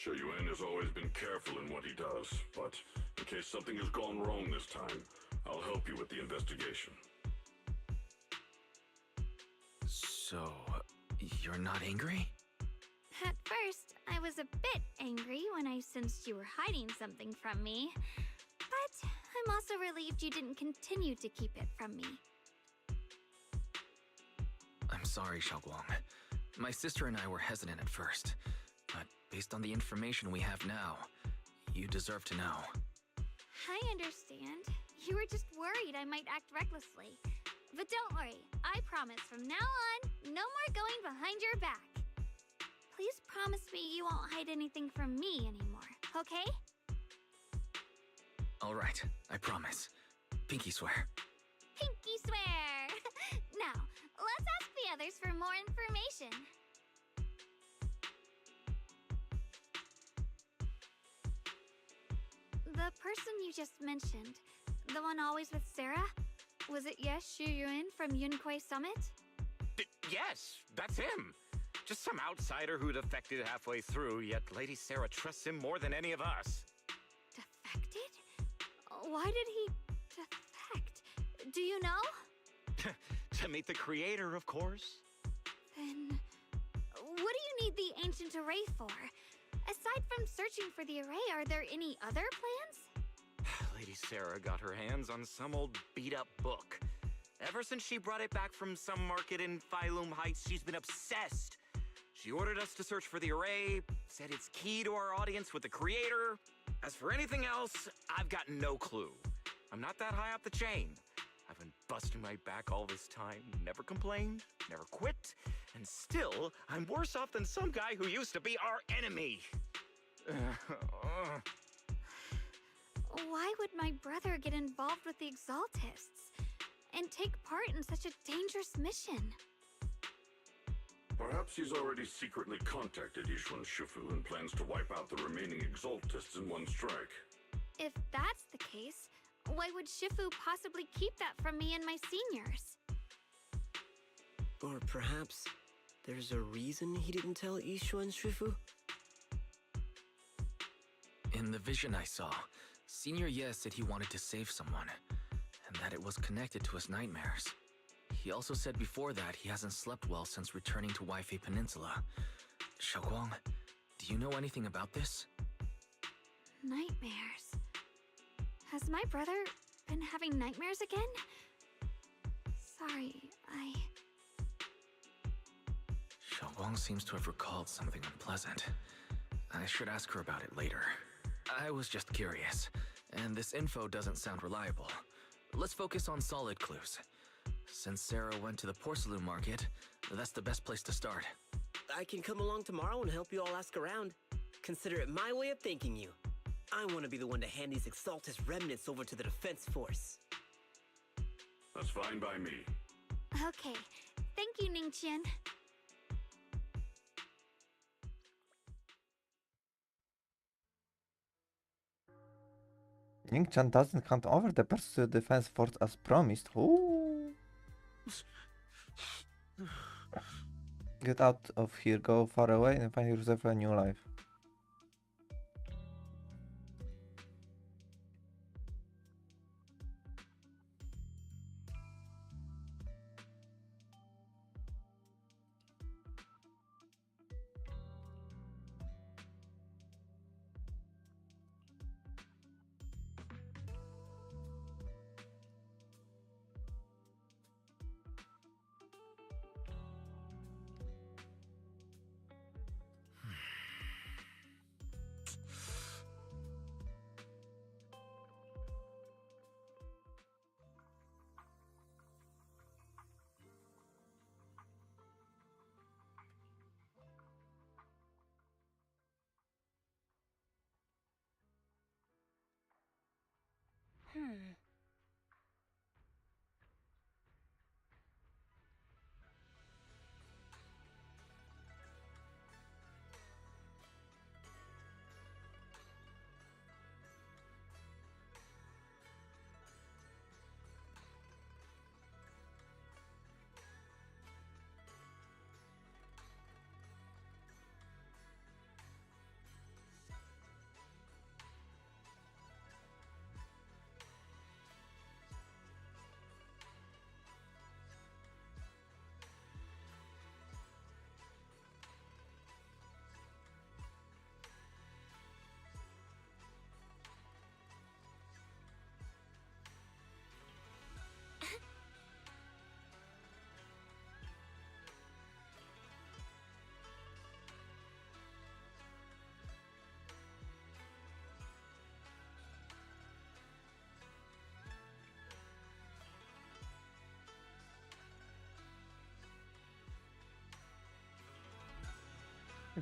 Yuan has always been careful in what he does, but in case something has gone wrong this time, I'll help you with the investigation. So, you're not angry? At first, I was a bit angry when I sensed you were hiding something from me. But I'm also relieved you didn't continue to keep it from me. I'm sorry, Xiaoguang. My sister and I were hesitant at first, but based on the information we have now, you deserve to know. I understand. You were just worried I might act recklessly. But don't worry, I promise from now on, no more going behind your back. Please promise me you won't hide anything from me anymore, okay? All right, I promise. Pinky swear. Pinky swear! Now, let's ask the others for more information. The person you just mentioned, the one always with Sarah, was it Yes Shuyuan from Yunquai Summit? Yes, that's him. Just some outsider who defected halfway through, yet Lady Sarah trusts him more than any of us. Defected? Why did he defect? Do you know? To meet the creator, of course. Then, what do you need the ancient array for? Aside from searching for the array, are there any other plans? Lady Sarah got her hands on some old beat-up book. Ever since she brought it back from some market in Phylum Heights, she's been obsessed. She ordered us to search for the array, said it's key to our audience with the creator, As for anything else, I've got no clue. I'm not that high up the chain. I've been busting my back all this time, never complained, never quit, and still, I'm worse off than some guy who used to be our enemy. Why would my brother get involved with the Exaltists and take part in such a dangerous mission? Perhaps he's already secretly contacted Yishuan Shifu and plans to wipe out the remaining Exaltists in one strike. If that's the case, why would Shifu possibly keep that from me and my seniors? Or perhaps there's a reason he didn't tell Yishuan Shifu? In the vision I saw, Senior Ye said he wanted to save someone, and that it was connected to his nightmares. He also said before that he hasn't slept well since returning to Waifei Peninsula. Xiaoguang, do you know anything about this? Nightmares. Has my brother been having nightmares again? Sorry, Xiaoguang seems to have recalled something unpleasant. I should ask her about it later. I was just curious, and this info doesn't sound reliable. Let's focus on solid clues. Since Sarah went to the porcelain market, that's the best place to start. I can come along tomorrow and help you all ask around. Consider it my way of thanking you. I want to be the one to hand these Exaltus remnants over to the defense force. That's fine by me. Okay. Thank you, Ningqian. Ning-chan doesn't hand over the person to the defense force as promised. Ooh. Get out of here, go far away and find yourself a new life.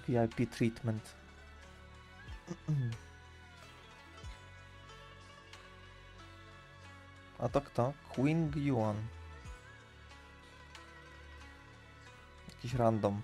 VIP treatment. A to kto? Queen Yuan. Jakiś random.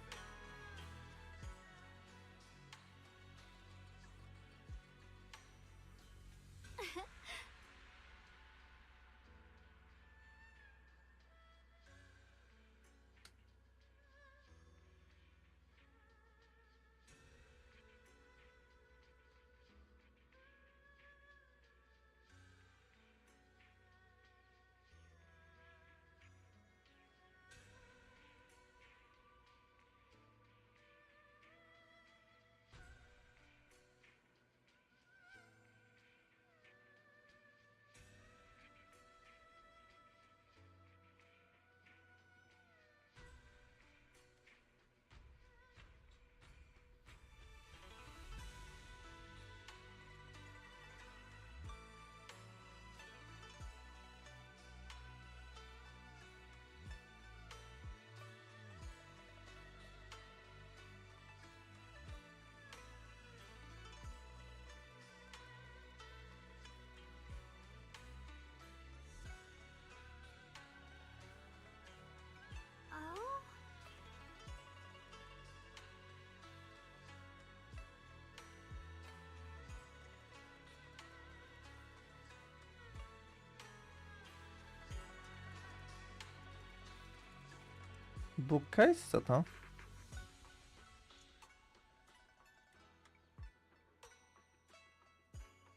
Bookcase? Co to?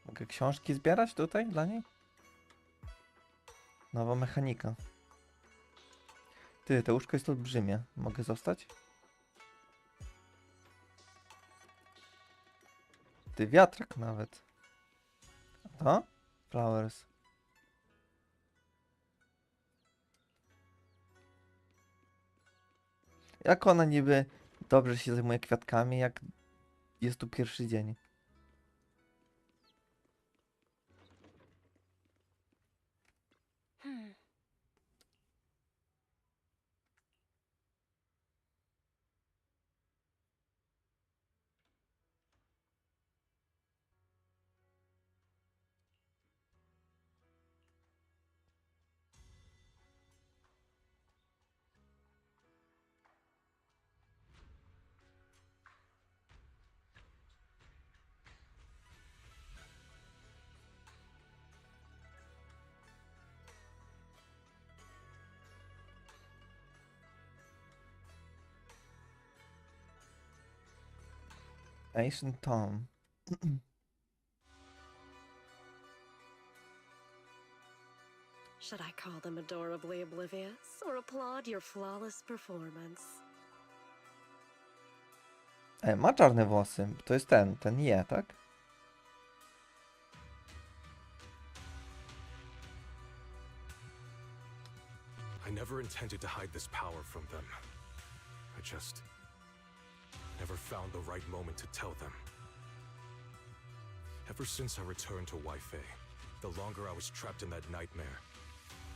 Mogę książki zbierać tutaj dla niej? Nowa mechanika. Ty, to łóżko jest olbrzymie. Mogę zostać? Ty, wiatrak nawet. A to? Flowers. Jak ona niby dobrze się zajmuje kwiatkami, jak jest tu pierwszy dzień? Ancient Tom. Should I call them adorably oblivious or applaud your flawless performance? Ma czarne włosy. To jest ten je, tak? I never intended to hide this power from them. I just never found the right moment to tell them. Ever since I returned to Wi-Fi, the longer I was trapped in that nightmare,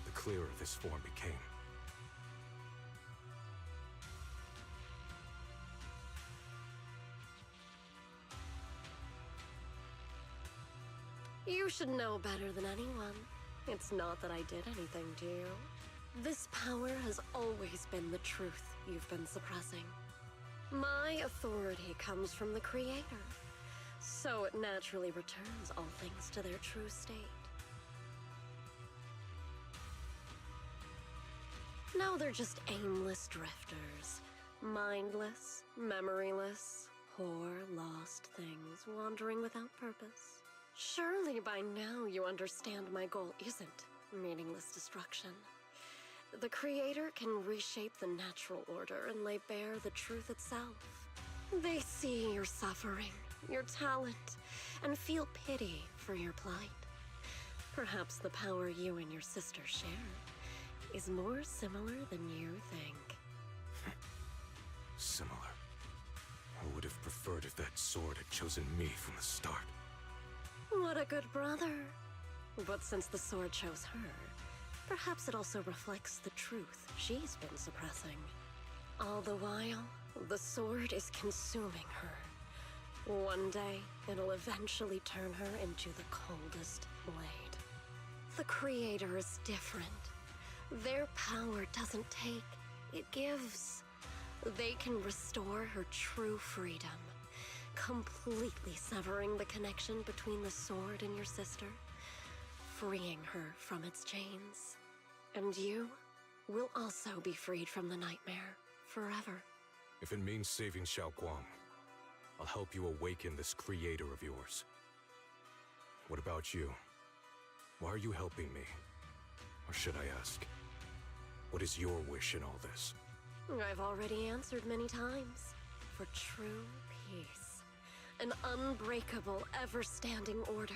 the clearer this form became. You should know better than anyone. It's not that I did anything to you. This power has always been the truth you've been suppressing. My authority comes from the Creator, so it naturally returns all things to their true state. Now they're just aimless drifters, mindless, memoryless, poor, lost things wandering without purpose. Surely by now you understand my goal isn't meaningless destruction. The Creator can reshape the natural order and lay bare the truth itself. They see your suffering, your talent, and feel pity for your plight. Perhaps the power you and your sister share is more similar than you think. Similar. I would have preferred if that sword had chosen me from the start. What a good brother. But since the sword chose her, perhaps it also reflects the truth she's been suppressing. All the while, the sword is consuming her. One day, it'll eventually turn her into the coldest blade. The Creator is different. Their power doesn't take, it gives. They can restore her true freedom, completely severing the connection between the sword and your sister, freeing her from its chains. And you will also be freed from the nightmare forever. If it means saving Xiaoguang, I'll help you awaken this creator of yours. What about you? Why are you helping me? Or should I ask, what is your wish in all this? I've already answered many times. For true peace. An unbreakable, ever-standing order.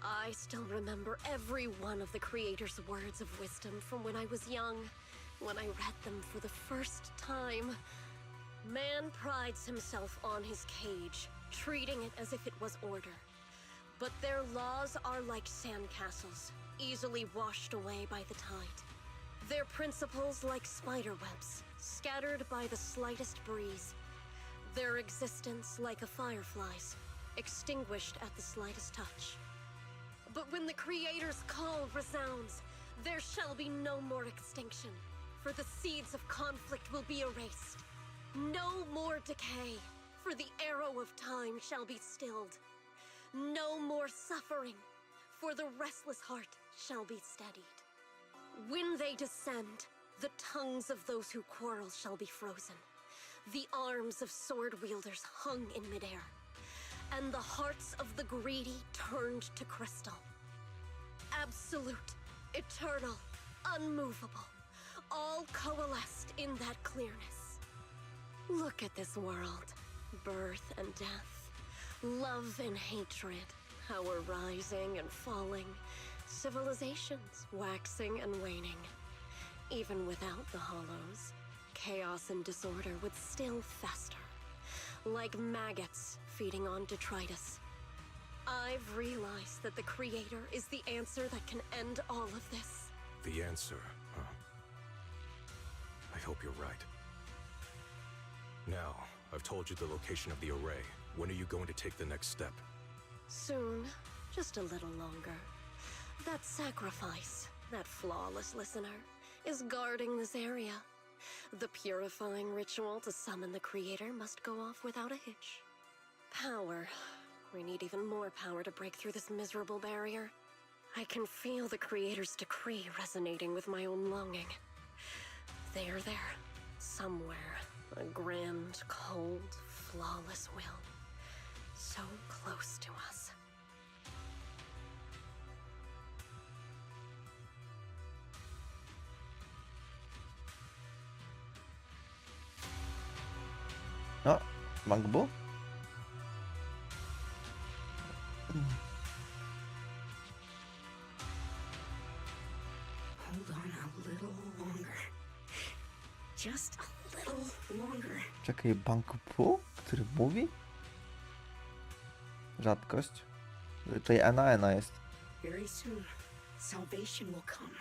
I still remember every one of the Creator's words of wisdom from when I was young, when I read them for the first time. Man prides himself on his cage, treating it as if it was order. But their laws are like sandcastles, easily washed away by the tide. Their principles like spiderwebs, scattered by the slightest breeze. Their existence like a firefly's, extinguished at the slightest touch. But when the Creator's call resounds, there shall be no more extinction, for the seeds of conflict will be erased. No more decay, for the arrow of time shall be stilled. No more suffering, for the restless heart shall be steadied. When they descend, The tongues of those who quarrel shall be frozen. The arms of sword wielders hung in midair. And the hearts of the greedy turned to crystal. Absolute, eternal, unmovable. All coalesced in that clearness. Look at this world. Birth and death. Love and hatred. Power rising and falling. Civilizations waxing and waning. Even without the hollows, chaos and disorder would still fester. Like maggots feeding on detritus. I've realized that the Creator is the answer that can end all of this. The answer, huh? I hope you're right. Now, I've told you the location of the array. When are you going to take the next step? Soon, just a little longer. That sacrifice, that flawless listener, is guarding this area. The purifying ritual to summon the Creator must go off without a hitch. Power. We need even more power to break through this miserable barrier. I can feel the Creator's decree resonating with my own longing. There, somewhere, a grand, cold, flawless will. So close to us. No, Mangbu? Hold on a little longer. Just a little longer. Czekaj, Mangbu? Który mówi? Rzadkość. Tutaj Ena jest. Very soon, salvation will come.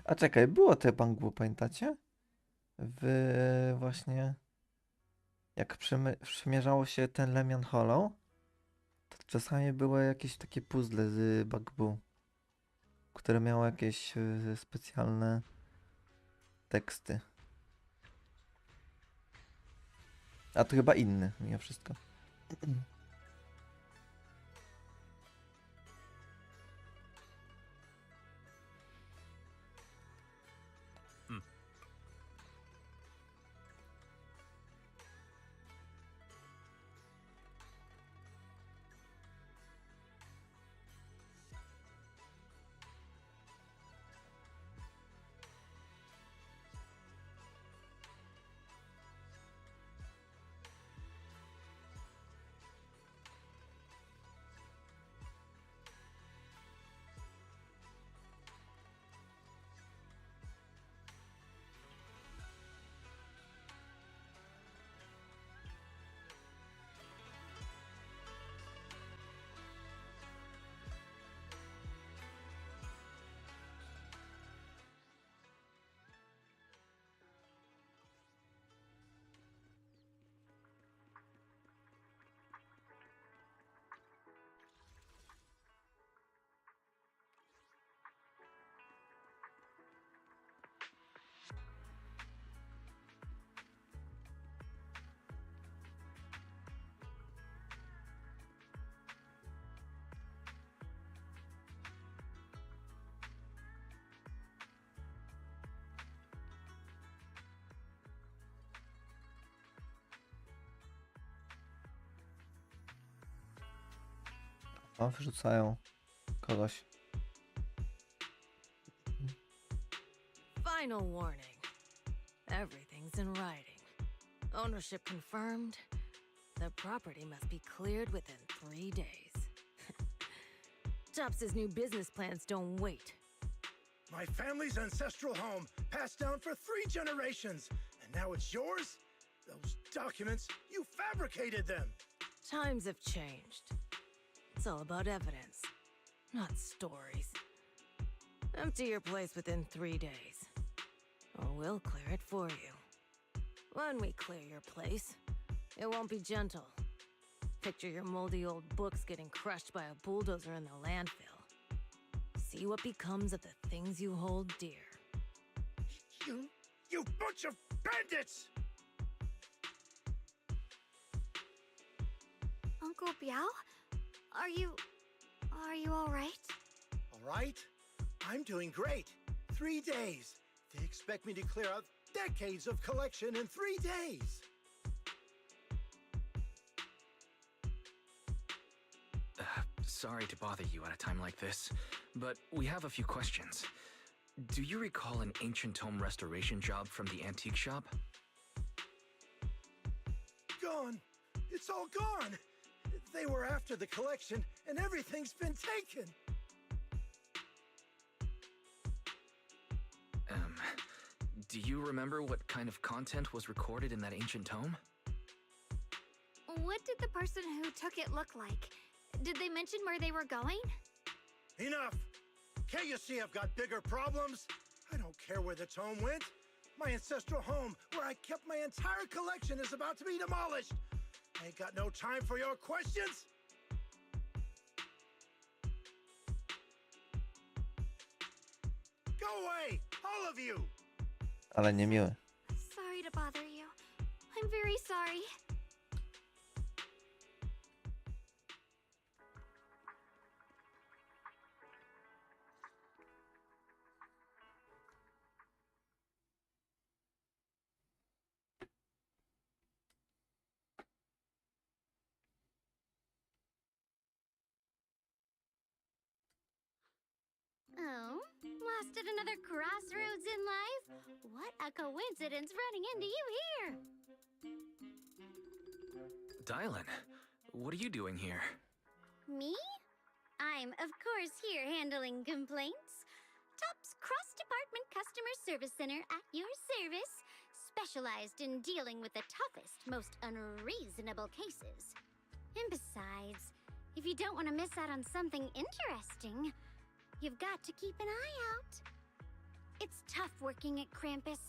A czekaj, było te Mangbu, pamiętacie? Właśnie... Jak przymierzało się ten Lemion Hollow, to czasami były jakieś takie puzzle z Mangbu, które miały jakieś specjalne teksty. A to chyba inny, mimo wszystko. O, wyrzucają kogoś. Final warning. Everything's in writing. Ownership confirmed. The property must be cleared within 3 days. Tops's new business plans don't wait. My family's ancestral home, passed down for 3 generations, and now it's yours? Those documents, you fabricated them! Times have changed. It's all about evidence, not stories. Empty your place within 3 days, or we'll clear it for you. When we clear your place, it won't be gentle. Picture your moldy old books getting crushed by a bulldozer in the landfill. See what becomes of the things you hold dear. You bunch of bandits! Uncle Biao? Are you all right? All right? I'm doing great. 3 days. They expect me to clear out decades of collection in 3 days. Sorry to bother you at a time like this, but we have a few questions. Do you recall an ancient tome restoration job from the antique shop? Gone. It's all gone. They were after the collection, and everything's been taken. Do you remember what kind of content was recorded in that ancient tome? What did the person who took it look like? Did they mention where they were going? Enough! Can't you see I've got bigger problems? I don't care where the tome went. My ancestral home, where I kept my entire collection, is about to be demolished. I ain't got no time for your questions. Go away, all of you! Ale niemiły. Sorry to bother you. I'm very sorry. Oh, lost at another crossroads in life? What a coincidence running into you here! Dylan, what are you doing here? Me? I'm, of course, here handling complaints. TOP's cross-department customer service center at your service, specialized in dealing with the toughest, most unreasonable cases. And besides, if you don't want to miss out on something interesting, you've got to keep an eye out. It's tough working at Krampus.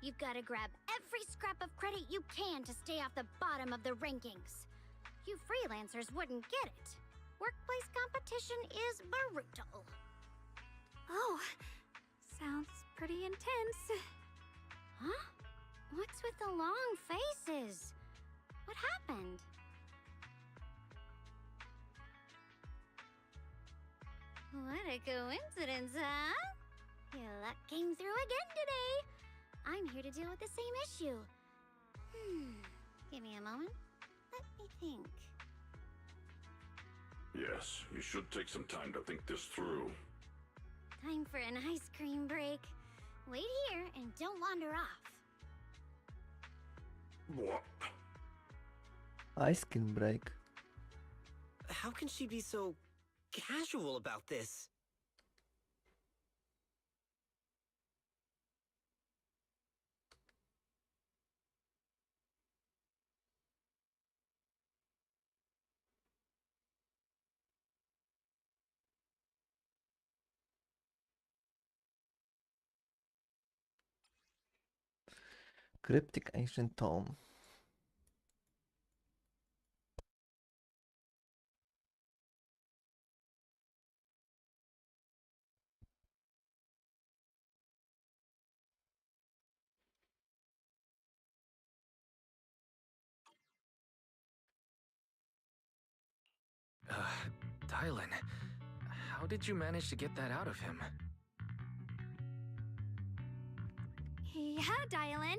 You've got to grab every scrap of credit you can to stay off the bottom of the rankings. You freelancers wouldn't get it. Workplace competition is brutal. Oh, sounds pretty intense. Huh? What's with the long faces? What happened? What a coincidence, huh? Your luck came through again today. I'm here to deal with the same issue. Give me a moment. Let me think. Yes, you should take some time to think this through. Time for an ice cream break. Wait here and don't wander off. What? Ice cream break. How can she be so casual about this? Cryptic ancient tome. Dylan, how did you manage to get that out of him? Yeah, Dylan.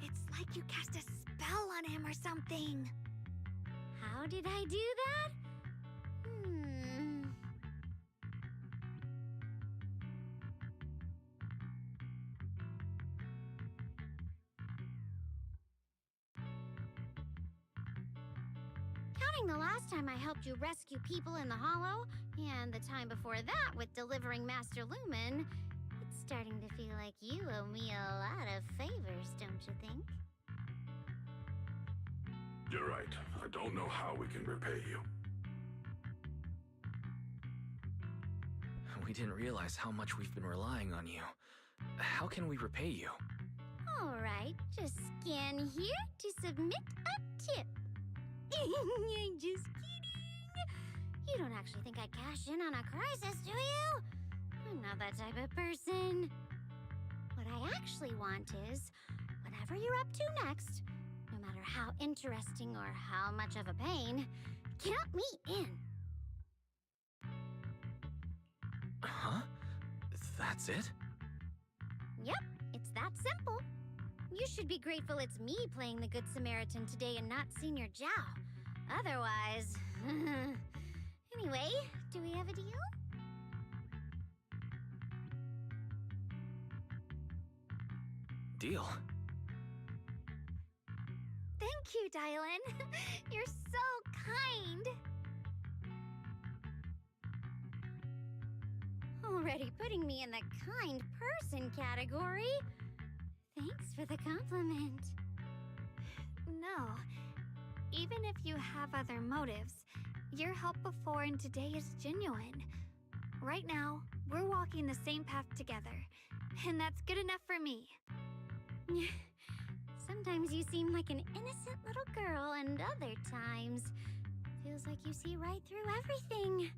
It's like you cast a spell on him or something. How did I do that? Counting the last time I helped you rescue people in the Hollow, and the time before that with delivering Master Lumen, it's starting to feel like you owe me a lot of favors, don't you think? You're right. I don't know how we can repay you. We didn't realize how much we've been relying on you. How can we repay you? All right, just scan here to submit a tip. I'm just kidding. You don't actually think I cash in on a crisis, do you? I'm not that type of person. What I actually want is, whatever you're up to next, no matter how interesting or how much of a pain, count me in. Huh? That's it? Yep, it's that simple. You should be grateful it's me playing the Good Samaritan today and not Senior Zhao. Otherwise... Anyway, do we have a deal? Deal? Thank you, Dylan. You're so kind. Already putting me in the kind person category. Thanks for the compliment. No. Even if you have other motives, your help before and today is genuine. Right now, we're walking the same path together, and that's good enough for me. Sometimes you seem like an innocent little girl, and other times, feels like you see right through everything.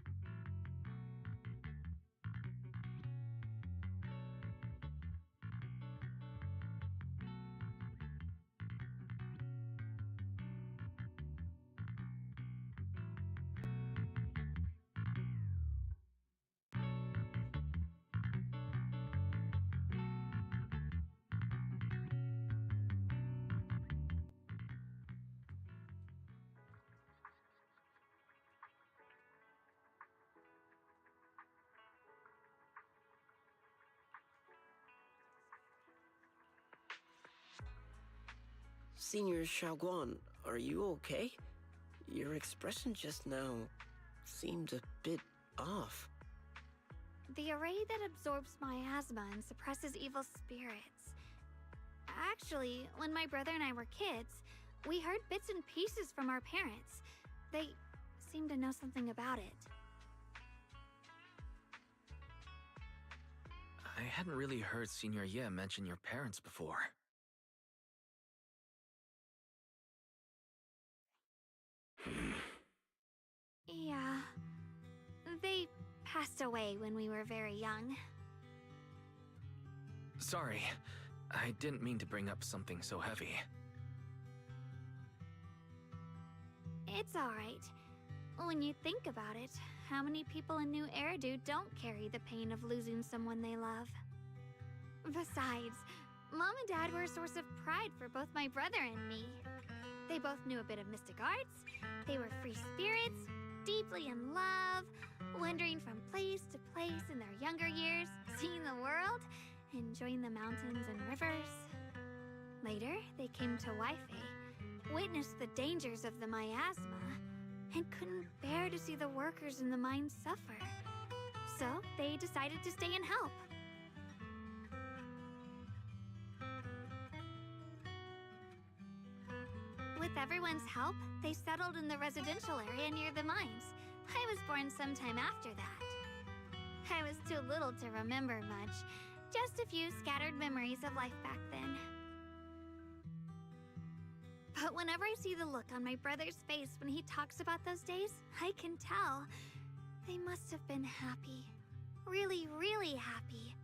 Senior Xiaoguan, are you okay? Your expression just now seemed a bit off. The array that absorbs miasma and suppresses evil spirits. Actually, when my brother and I were kids, we heard bits and pieces from our parents. They seemed to know something about it. I hadn't really heard Senior Ye mention your parents before. Yeah. They passed away when we were very young. Sorry, I didn't mean to bring up something so heavy. It's alright. When you think about it, how many people in New Eridu don't carry the pain of losing someone they love? Besides, Mom and Dad were a source of pride for both my brother and me. They both knew a bit of mystic arts, they were free spirits, deeply in love, wandering from place to place in their younger years, seeing the world, enjoying the mountains and rivers. Later, they came to Waifei, witnessed the dangers of the miasma, and couldn't bear to see the workers in the mine suffer. So, they decided to stay and help. With everyone's help, they settled in the residential area near the mines. I was born sometime after that. I was too little to remember much, just a few scattered memories of life back then. But whenever I see the look on my brother's face when he talks about those days, I can tell they must have been happy. Really, really happy.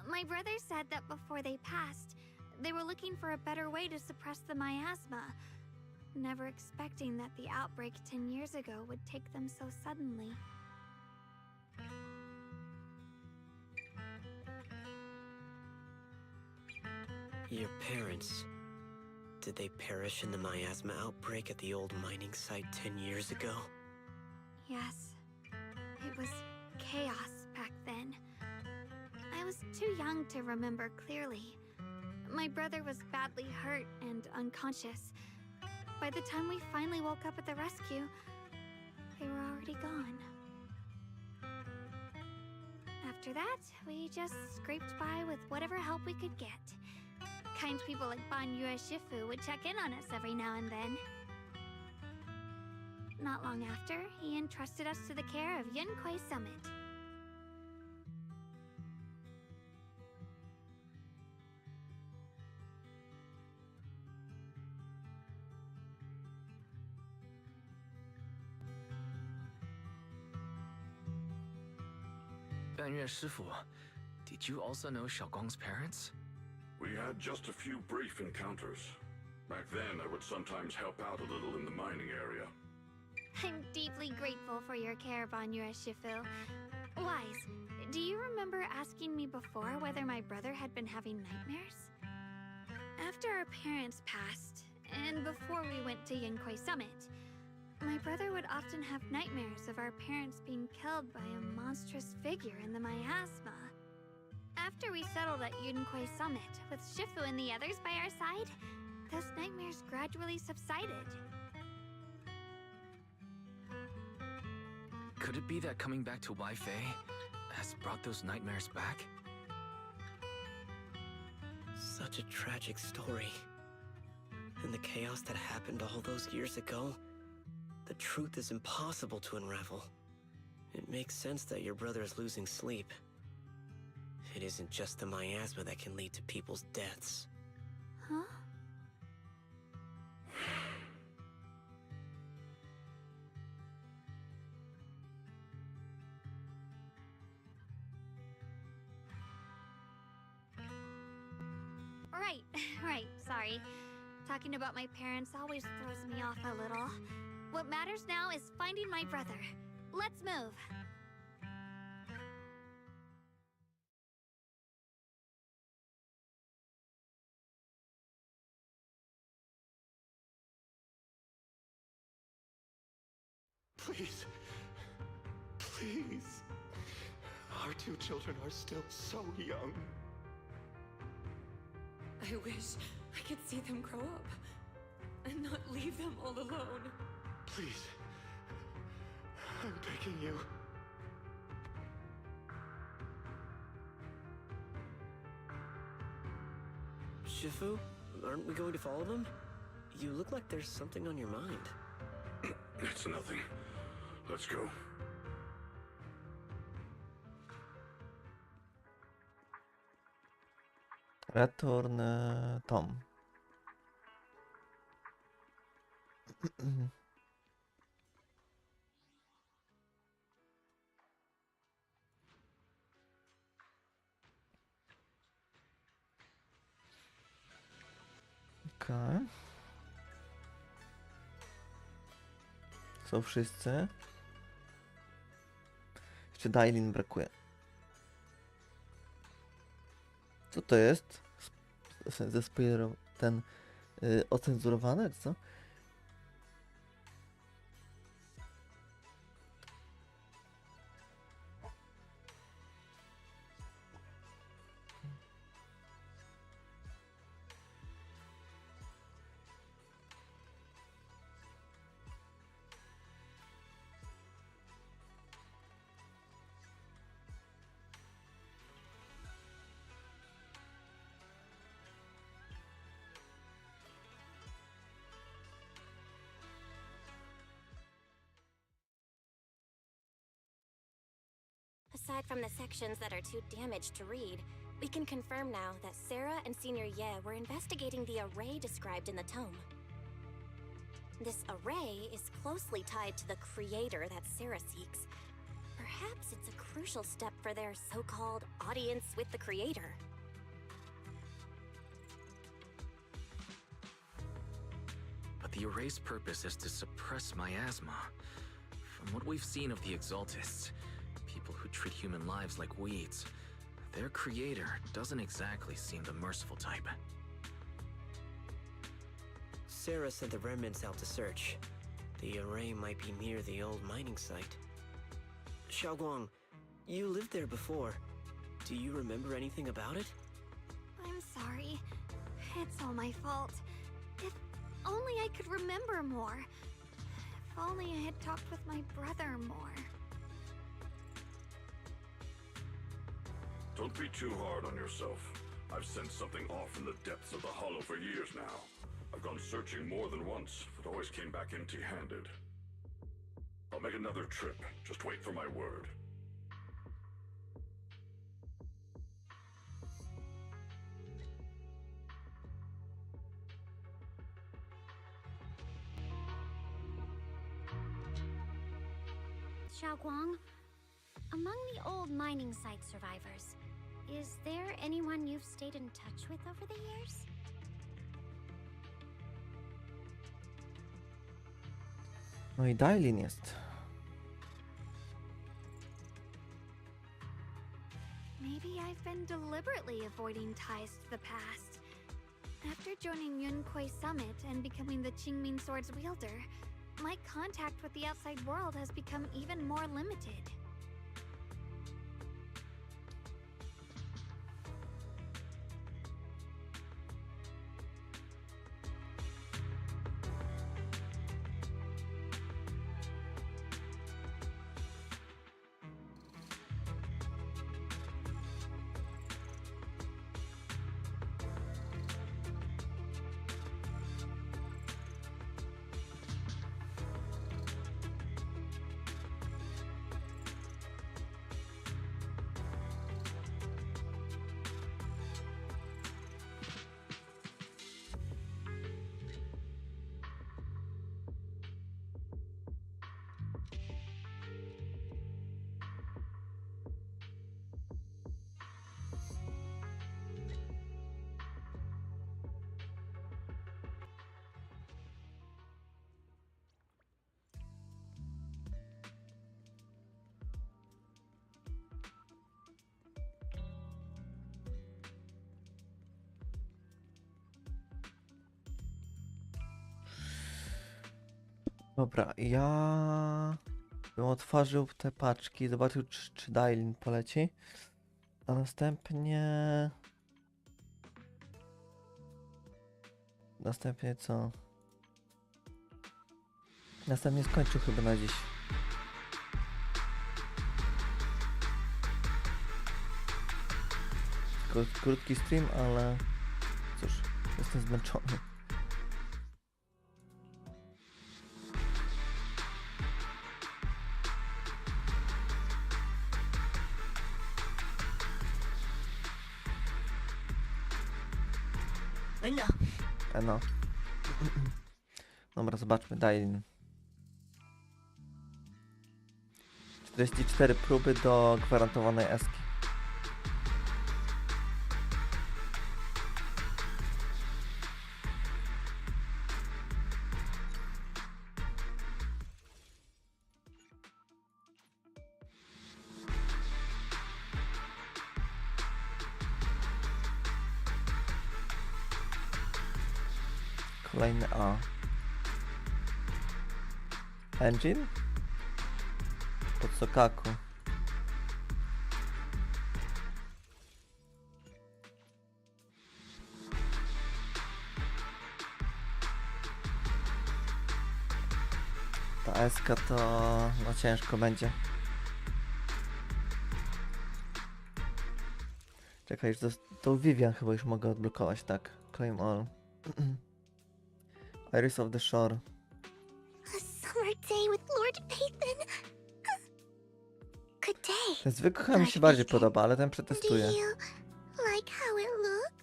My brother said that before they passed, they were looking for a better way to suppress the miasma, never expecting that the outbreak 10 years ago would take them so suddenly. Your parents, did they perish in the miasma outbreak at the old mining site 10 years ago? Yes. It was chaos back then. I was too young to remember clearly. My brother was badly hurt and unconscious. By the time we finally woke up at the rescue, they were already gone. After that, we just scraped by with whatever help we could get. Kind people like Ban Yue Shifu would check in on us every now and then. Not long after, he entrusted us to the care of Yunquai Summit. Banyue Shifu, did you also know Xiaoguang's parents? We had just a few brief encounters. Back then, I would sometimes help out a little in the mining area. I'm deeply grateful for your care, Ban Yue Shifu. Wise, do you remember asking me before whether my brother had been having nightmares? After our parents passed, and before we went to Yinkoi Summit, my brother would often have nightmares of our parents being killed by a monstrous figure in the miasma. After we settled at Yinkoi Summit, with Shifu and the others by our side, those nightmares gradually subsided. Could it be that coming back to Wi-Fi has brought those nightmares back? Such a tragic story. And the chaos that happened all those years ago, the truth is impossible to unravel. It makes sense that your brother is losing sleep. It isn't just the miasma that can lead to people's deaths. Huh? Right, sorry. Talking about my parents always throws me off a little. What matters now is finding my brother. Let's move. Please. Please. Our two children are still so young. I wish I could see them grow up and not leave them all alone. Please. I'm begging you. Shifu, aren't we going to follow them? You look like there's something on your mind. It's nothing. Let's go. Return Tom. Okej. Są wszyscy. Jeszcze Dailin brakuje. Co to jest? Ze spoilerem ten ocenzurowany, czy co? Aside from the sections that are too damaged to read, we can confirm now that Sarah and Senior Ye were investigating the array described in the tome. This array is closely tied to the creator that Sarah seeks. Perhaps it's a crucial step for their so-called audience with the creator. But the array's purpose is to suppress miasma. From what we've seen of the Exaltists, people who treat human lives like weeds, their creator doesn't exactly seem the merciful type. Sarah sent the remnants out to search. The array might be near the old mining site. Xiaoguang, you lived there before. Do you remember anything about it? I'm sorry. It's all my fault. If only I could remember more. If only I had talked with my brother more. Don't be too hard on yourself. I've sensed something off in the depths of the hollow for years now. I've gone searching more than once, but always came back empty-handed. I'll make another trip. Just wait for my word. Xiaoguang, among the old mining site survivors, is there anyone you've stayed in touch with over the years? No i Dailin jest. been deliberately avoiding ties to the past. After joining Yunkuei Summit and becoming the Qingming Sword's wielder, my contact with the outside world has become even more limited. Dobra, ja bym otworzył te paczki, zobaczył czy Dailin poleci, a następnie... Następnie co? Następnie skończył chyba na dziś. Krótki stream, ale cóż, jestem zmęczony. No. Dobra, zobaczmy, Dailin. 44 próby do gwarantowanej eski. Kolejny A. Engine? Pod Sokaku. Ta SK to no ciężko będzie. Czekaj, już to Vivian chyba już mogę odblokować, tak. Claim all. Iris of the Shore. A summer day with Lord Pathan. Good day. Ten zwykły chyba mi się bardziej podoba, ale ten przetestuję. Do you like how it looks?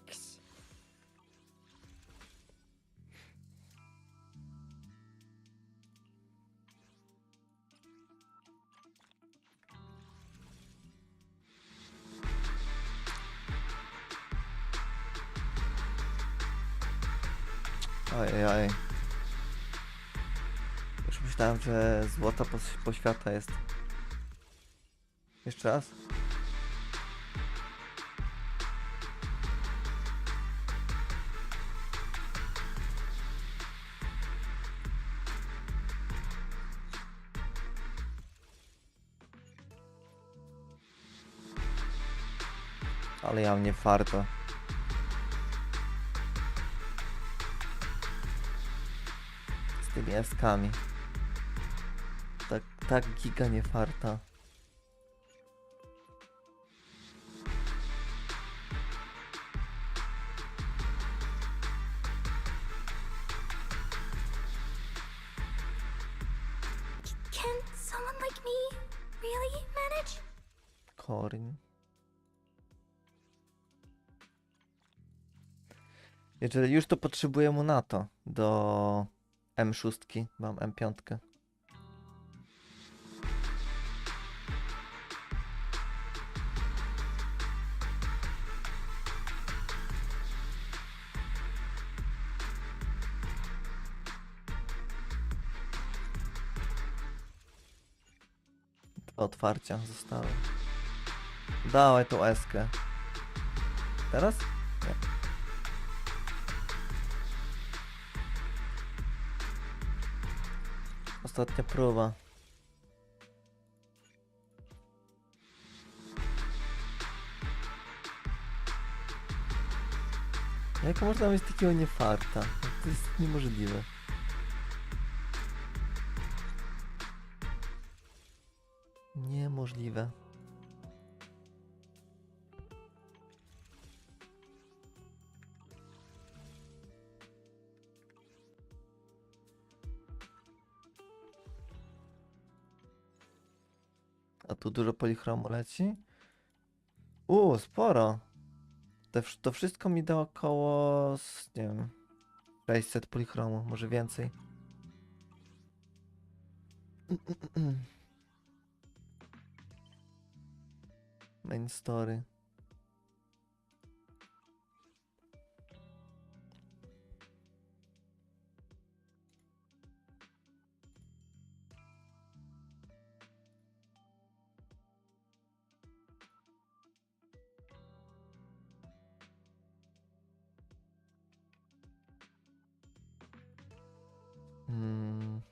Ojej. Już myślałem, że złota poświata jest. Jeszcze raz? Ale ja mnie farto. Z tymi eskami. Tak giga nie farta. Can someone like me really manage? Corin. Jeżeli już to potrzebuję mu na to. Do M6. Mam M5. Do otwarcia zostały. Dawaj tą eskę. Teraz? Nie. Ostatnia próba. Jak można mieć takiego niefarta? To jest niemożliwe. Niemożliwe. A tu dużo polichromu leci? Sporo. To wszystko mi da około, nie wiem, 600 polichromu, może więcej. Main story. Mhm.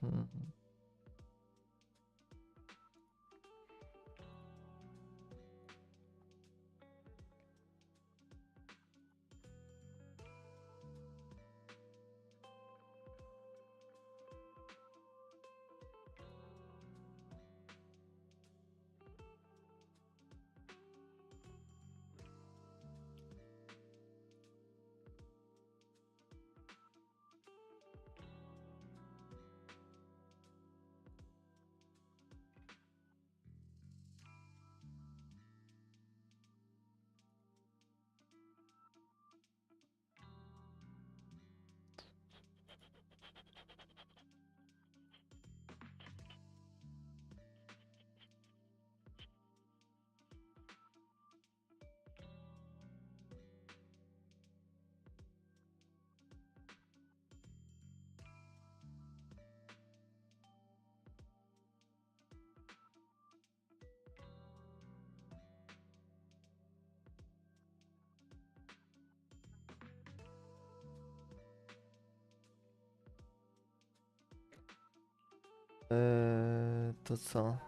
To co?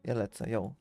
Ja lecę, ją.